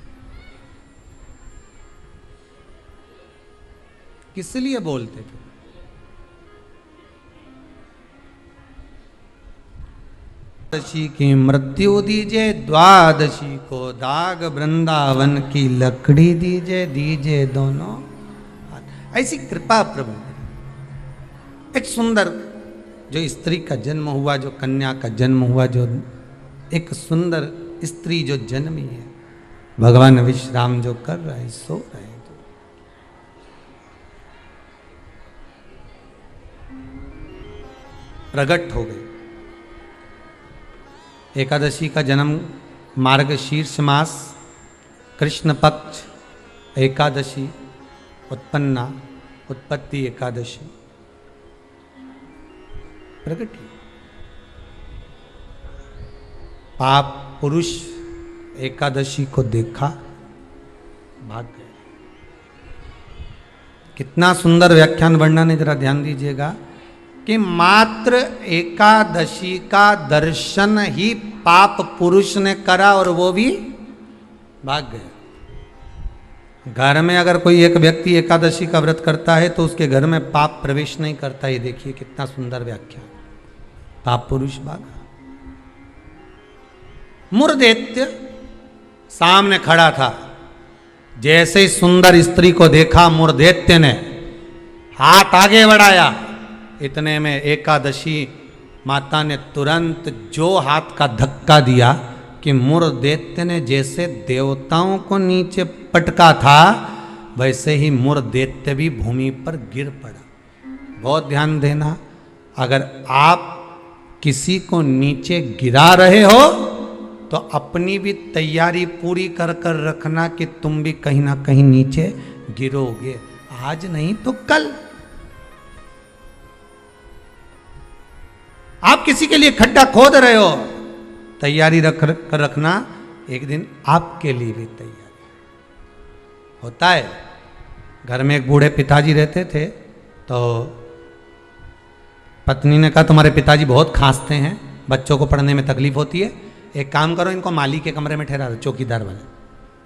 किस लिए बोलते थे? द्वादशी की मृत्यु दीजिए, द्वादशी को दाग, वृंदावन की लकड़ी दीजिए, दीजिए दोनों। ऐसी कृपा प्रभु। एक सुंदर जो स्त्री का जन्म हुआ, जो कन्या का जन्म हुआ, जो एक सुंदर स्त्री जो जन्मी है, भगवान विश्राम जो कर रहे हैं, सो रहे हैं, प्रकट हो गए। एकादशी का जन्म मार्गशीर्ष मास कृष्ण पक्ष एकादशी उत्पन्ना, उत्पत्ति एकादशी प्रकट। पाप पुरुष एकादशी को देखा, भाग गए। कितना सुंदर व्याख्यान वर्णन है, जरा ध्यान दीजिएगा कि मात्र एकादशी का दर्शन ही पाप पुरुष ने करा और वो भी भाग गया। घर में अगर कोई एक व्यक्ति एकादशी का व्रत करता है तो उसके घर में पाप प्रवेश नहीं करता। ये देखिए कितना सुंदर व्याख्या। पाप पुरुष भागा। मुरदैत्य सामने खड़ा था। जैसे ही सुंदर स्त्री को देखा, मुरदैत्य ने हाथ आगे बढ़ाया। इतने में एकादशी माता ने तुरंत जो हाथ का धक्का दिया कि मुरदैत्य ने जैसे देवताओं को नीचे पटका था, वैसे ही मुरदैत्य भी भूमि पर गिर पड़ा। बहुत ध्यान देना, अगर आप किसी को नीचे गिरा रहे हो तो अपनी भी तैयारी पूरी कर कर रखना कि तुम भी कहीं ना कहीं नीचे गिरोगे, आज नहीं तो कल। आप किसी के लिए खड्डा खोद रहे हो, तैयारी कर रखना, एक दिन आपके लिए भी तैयारी होता है। घर में एक बूढ़े पिताजी रहते थे, तो पत्नी ने कहा तुम्हारे पिताजी बहुत खांसते हैं, बच्चों को पढ़ने में तकलीफ होती है, एक काम करो इनको माली के कमरे में ठहरा दो, चौकीदार वाले,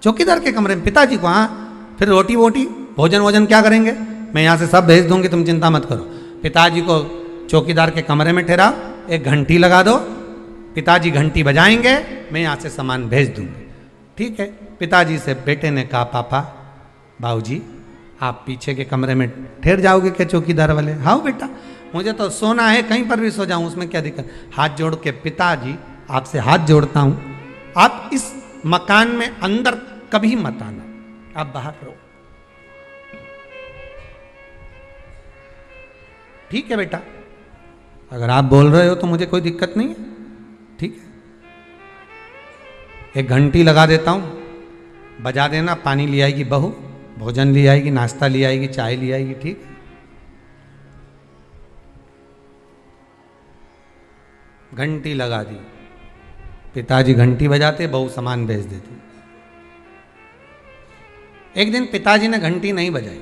चौकीदार के कमरे में पिताजी को। हाँ, फिर रोटी वोटी भोजन वोजन क्या करेंगे, मैं यहाँ से सब भेज दूंगी, तुम चिंता मत करो। पिताजी को चौकीदार के कमरे में ठहराओ, एक घंटी लगा दो, पिताजी घंटी बजाएंगे, मैं यहाँ से सामान भेज दूंगी। ठीक है। पिताजी से बेटे ने कहा पापा बाबूजी आप पीछे के कमरे में ठहर जाओगे क्या चौकीदार वाले? हाँ बेटा, मुझे तो सोना है, कहीं पर भी सो जाऊं, उसमें क्या दिक्कत। हाथ जोड़ के पिताजी आपसे हाथ जोड़ता हूं, आप इस मकान में अंदर कभी मत आना, आप बाहर रहो। ठीक है बेटा, अगर आप बोल रहे हो तो मुझे कोई दिक्कत नहीं है। ठीक है, एक घंटी लगा देता हूं, बजा देना, पानी ले आएगी बहू, भोजन ले आएगी, नाश्ता ले आएगी, चाय ले आएगी। ठीक है। घंटी लगा दी, पिताजी घंटी बजाते, बहू सामान भेज देती। एक दिन पिताजी ने घंटी नहीं बजाई,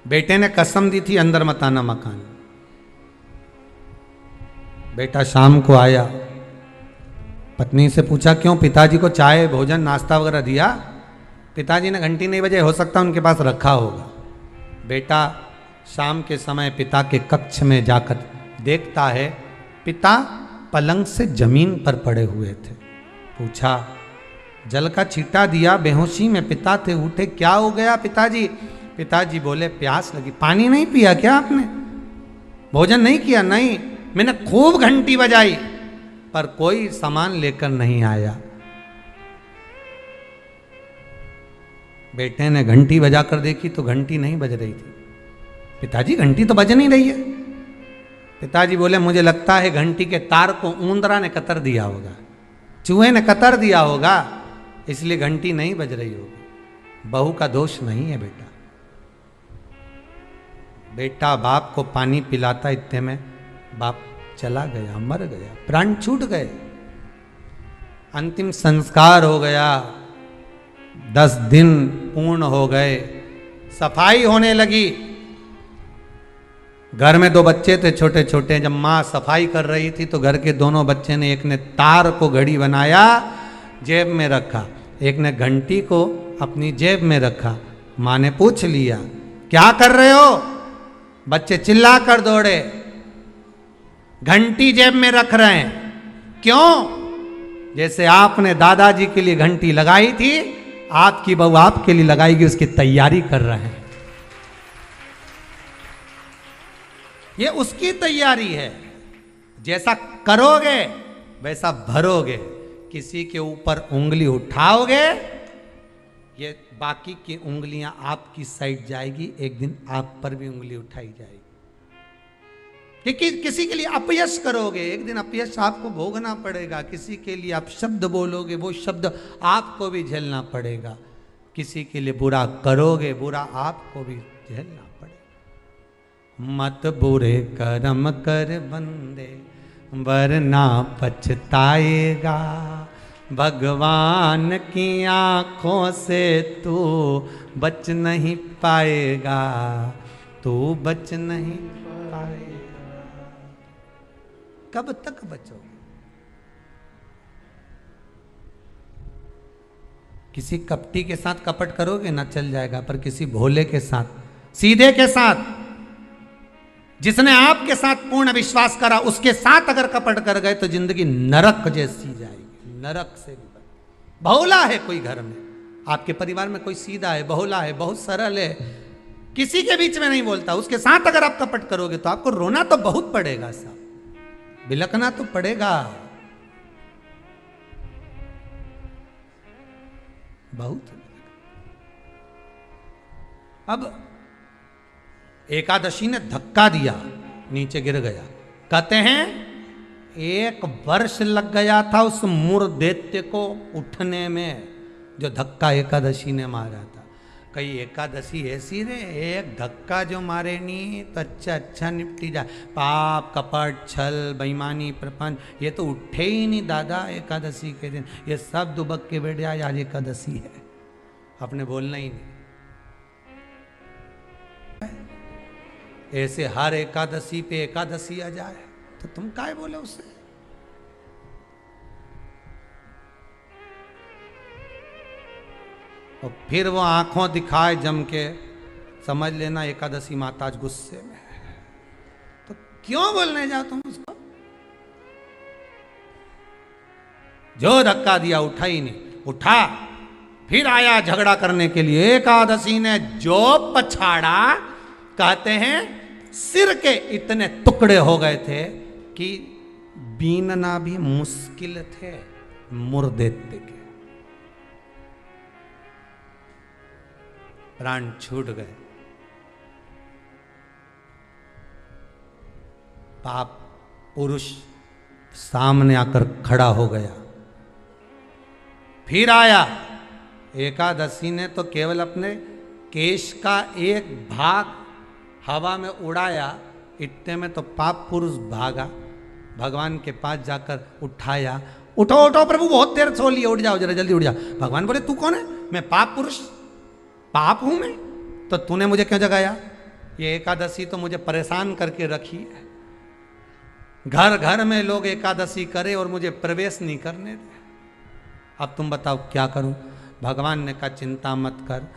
बेटे ने कसम दी थी अंदर मत आना मकान। बेटा शाम को आया, पत्नी से पूछा क्यों, पिताजी को चाय भोजन नाश्ता वगैरह दिया? पिताजी ने घंटी नहीं बजाई, हो सकता उनके पास रखा होगा। बेटा शाम के समय पिता के कक्ष में जाकर देखता है पिता पलंग से जमीन पर पड़े हुए थे। पूछा, जल का छींटा दिया, बेहोशी में पिता थे, उठे, क्या हो गया पिताजी? पिताजी बोले प्यास लगी। पानी नहीं पिया क्या आपने? भोजन नहीं किया? नहीं, मैंने खूब घंटी बजाई पर कोई सामान लेकर नहीं आया। बेटे ने घंटी बजाकर देखी तो घंटी नहीं बज रही थी। पिताजी घंटी तो बज नहीं रही है। पिताजी बोले मुझे लगता है घंटी के तार को ऊंदरा ने कतर दिया होगा, चूहे ने कतर दिया होगा, इसलिए घंटी नहीं बज रही होगी। बहू का दोष नहीं है बेटा। बेटा बाप को पानी पिलाता, इतने में बाप चला गया, मर गया, प्राण छूट गए, अंतिम संस्कार हो गया। 10 दिन पूर्ण हो गए, सफाई होने लगी। घर में 2 बच्चे थे छोटे छोटे। जब माँ सफाई कर रही थी तो घर के दोनों बच्चे ने, एक ने तार को घड़ी बनाया, जेब में रखा, एक ने घंटी को अपनी जेब में रखा। माँ ने पूछ लिया क्या कर रहे हो? बच्चे चिल्ला कर दौड़े, घंटी जेब में रख रहे हैं। क्यों? जैसे आपने दादाजी के लिए घंटी लगाई थी, आपकी बहू आपके लिए लगाएगी, उसकी तैयारी कर रहे हैं। ये उसकी तैयारी है। जैसा करोगे वैसा भरोगे। किसी के ऊपर उंगली उठाओगे, ये बाकी की उंगलियां आपकी साइड जाएगी, एक दिन आप पर भी उंगली उठाई जाएगी। किसी के लिए अपयश करोगे, एक दिन अपयश आपको भोगना पड़ेगा। किसी के लिए आप शब्द बोलोगे, वो शब्द आपको भी झेलना पड़ेगा। किसी के लिए बुरा करोगे, बुरा आपको भी झेलना पड़ेगा। मत बुरे कर्म कर बंदे, वरना पछताएगा। भगवान की आंखों से तू बच नहीं पाएगा, तू बच नहीं पाएगा। कब तक बचोगे? किसी कपटी के साथ कपट करोगे ना, चल जाएगा, पर किसी भोले के साथ, सीधे के साथ, जिसने आपके साथ पूर्ण विश्वास करा, उसके साथ अगर कपट कर गए तो जिंदगी नरक जैसी जाएगी। नरक से भी भोला है कोई घर में, आपके परिवार में कोई सीधा है, भोला है, बहुत सरल है, किसी के बीच में नहीं बोलता, उसके साथ अगर आप कपट करोगे तो आपको रोना तो बहुत पड़ेगा साहब, बिलकना तो पड़ेगा बहुत। अब एकादशी ने धक्का दिया, नीचे गिर गया। कहते हैं 1 वर्ष लग गया था उस मूर्दैत्य को उठने में, जो धक्का एकादशी ने मारा था। कई एकादशी ऐसी रे, एक धक्का जो मारे नहीं तो अच्छा निपटी जाए। पाप, कपट, छल, बेईमानी, प्रपंच, ये तो उठे ही नहीं दादा एकादशी के दिन। ये सब दुबक के बैठ जाए, आज एकादशी है, आपने बोलना ही नहीं। ऐसे हर एकादशी पे एकादशी आ जाए तो तुम काय बोले उससे? और फिर वो आंखों दिखाए जम के, समझ लेना एकादशी माता आज गुस्से में है। तो क्यों बोलने जाओ तुम उसको? जो धक्का दिया उठा ही नहीं, उठा फिर आया झगड़ा करने के लिए। एकादशी ने जो पछाड़ा, कहते हैं सिर के इतने टुकड़े हो गए थे कि बीनना भी मुश्किल थे मूर्दैत्य के। प्राण छूट गए। पाप पुरुष सामने आकर खड़ा हो गया। फिर आया एकादशी ने तो केवल अपने केश का एक भाग हवा में उड़ाया, इतने में तो पाप पुरुष भागा, भगवान के पास जाकर उठाया। उठो उठो प्रभु, बहुत देर सो लिए, उठ जाओ जरा जल्दी उठ जाओ। भगवान बोले तू कौन है? मैं पाप पुरुष, पाप हूं मैं, तो तूने मुझे क्यों जगाया? ये एकादशी तो मुझे परेशान करके रखी है। घर घर में लोग एकादशी करे और मुझे प्रवेश नहीं करने दे। अब तुम बताओ क्या करूं? भगवान ने कहा चिंता मत कर,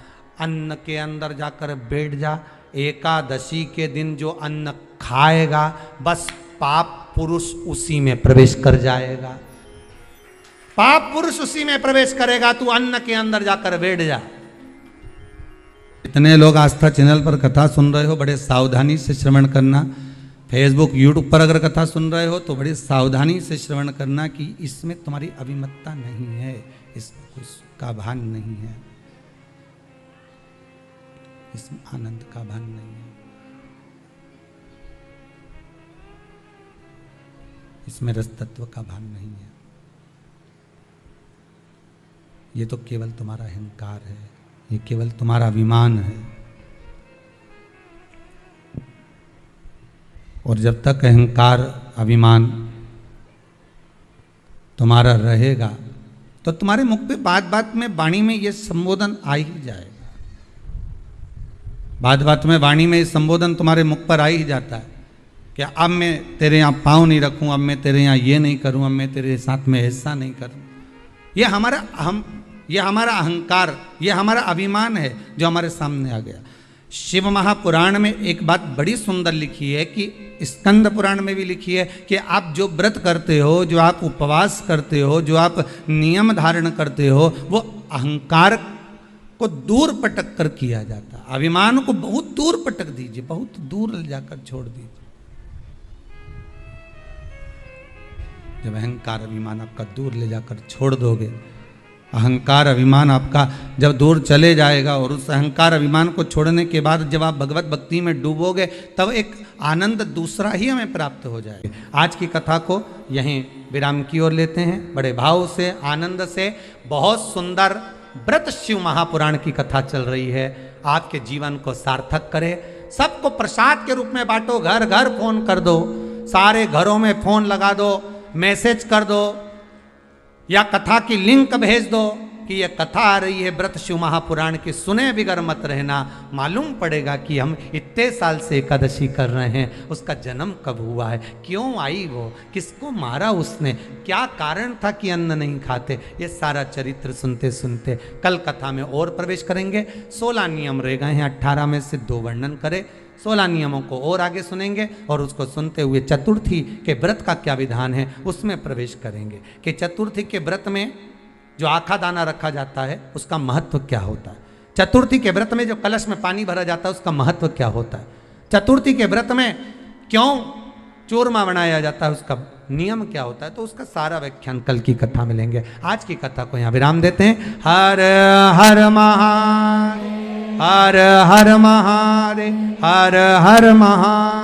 अन्न के अंदर जाकर बैठ जा। एकादशी के दिन जो अन्न खाएगा, बस पाप पुरुष उसी में प्रवेश कर जाएगा। पाप पुरुष उसी में प्रवेश करेगा, तू अन्न के अंदर जाकर बैठ जा। इतने लोग आस्था चैनल पर कथा सुन रहे हो, बड़े सावधानी से श्रवण करना। फेसबुक, यूट्यूब पर अगर कथा सुन रहे हो तो बड़ी सावधानी से श्रवण करना कि इसमें तुम्हारी अभिमतता नहीं है, इसमें कुछ का भान नहीं है, इसमें आनंद का भान नहीं है, इसमें रस तत्व का भान नहीं है। ये तो केवल तुम्हारा अहंकार है, ये केवल तुम्हारा अभिमान है। और जब तक अहंकार अभिमान तुम्हारा रहेगा तो तुम्हारे मुख पे बात बात में वाणी में ये संबोधन आ ही जाएगा। बात बात में वाणी में ये संबोधन तुम्हारे मुख पर आ ही जाता है कि अब मैं तेरे यहाँ पाँव नहीं रखूँ, अब मैं तेरे यहाँ ये नहीं करूँ, अब मैं तेरे साथ में ऐसा नहीं करूँ। ये हमारा अहंकार, ये हमारा अभिमान है जो हमारे सामने आ गया। शिव महापुराण में एक बात बड़ी सुंदर लिखी है कि स्कंद पुराण में भी लिखी है कि आप जो व्रत करते हो, जो आप उपवास करते हो, जो आप नियम धारण करते हो, वो अहंकार को दूर पटक कर किया जाता है। अभिमान को बहुत दूर पटक दीजिए, बहुत दूर ले जाकर छोड़ दीजिए। जब अहंकार अभिमान आपका दूर ले जाकर छोड़ दोगे, अहंकार अभिमान आपका जब दूर चले जाएगा और उस अहंकार अभिमान को छोड़ने के बाद जब आप भगवत भक्ति में डूबोगे, तब एक आनंद दूसरा ही हमें प्राप्त हो जाएगा। आज की कथा को यहीं विराम की ओर लेते हैं। बड़े भाव से, आनंद से, बहुत सुंदर व्रत शिव महापुराण की कथा चल रही है। आपके जीवन को सार्थक करे, सबको प्रसाद के रूप में बांटो, घर घर फोन कर दो, सारे घरों में फोन लगा दो, मैसेज कर दो या कथा की लिंक भेज दो कि ये कथा आ रही है व्रत शिव महापुराण की, सुने बिगर मत रहना। मालूम पड़ेगा कि हम इतने साल से एकादशी कर रहे हैं, उसका जन्म कब हुआ है, क्यों आई वो, किसको मारा उसने, क्या कारण था कि अन्न नहीं खाते। ये सारा चरित्र सुनते सुनते कल कथा में और प्रवेश करेंगे। 16 नियम रह गए हैं, 18 में से 2 वर्णन करें। 16 नियमों को और आगे सुनेंगे और उसको सुनते हुए चतुर्थी के व्रत का क्या विधान है उसमें प्रवेश करेंगे कि चतुर्थी के व्रत में जो आखा दाना रखा जाता है उसका महत्व क्या होता है। चतुर्थी के व्रत में जो कलश में पानी भरा जाता है उसका महत्व क्या होता है। चतुर्थी के व्रत में क्यों चूरमा बनाया जाता है, उसका नियम क्या होता है। तो उसका सारा व्याख्यान कल की कथा में लेंगे। आज की कथा को यहाँ विराम देते हैं। हर हर महादेव, हर हर महादेव, हर हर महादेव।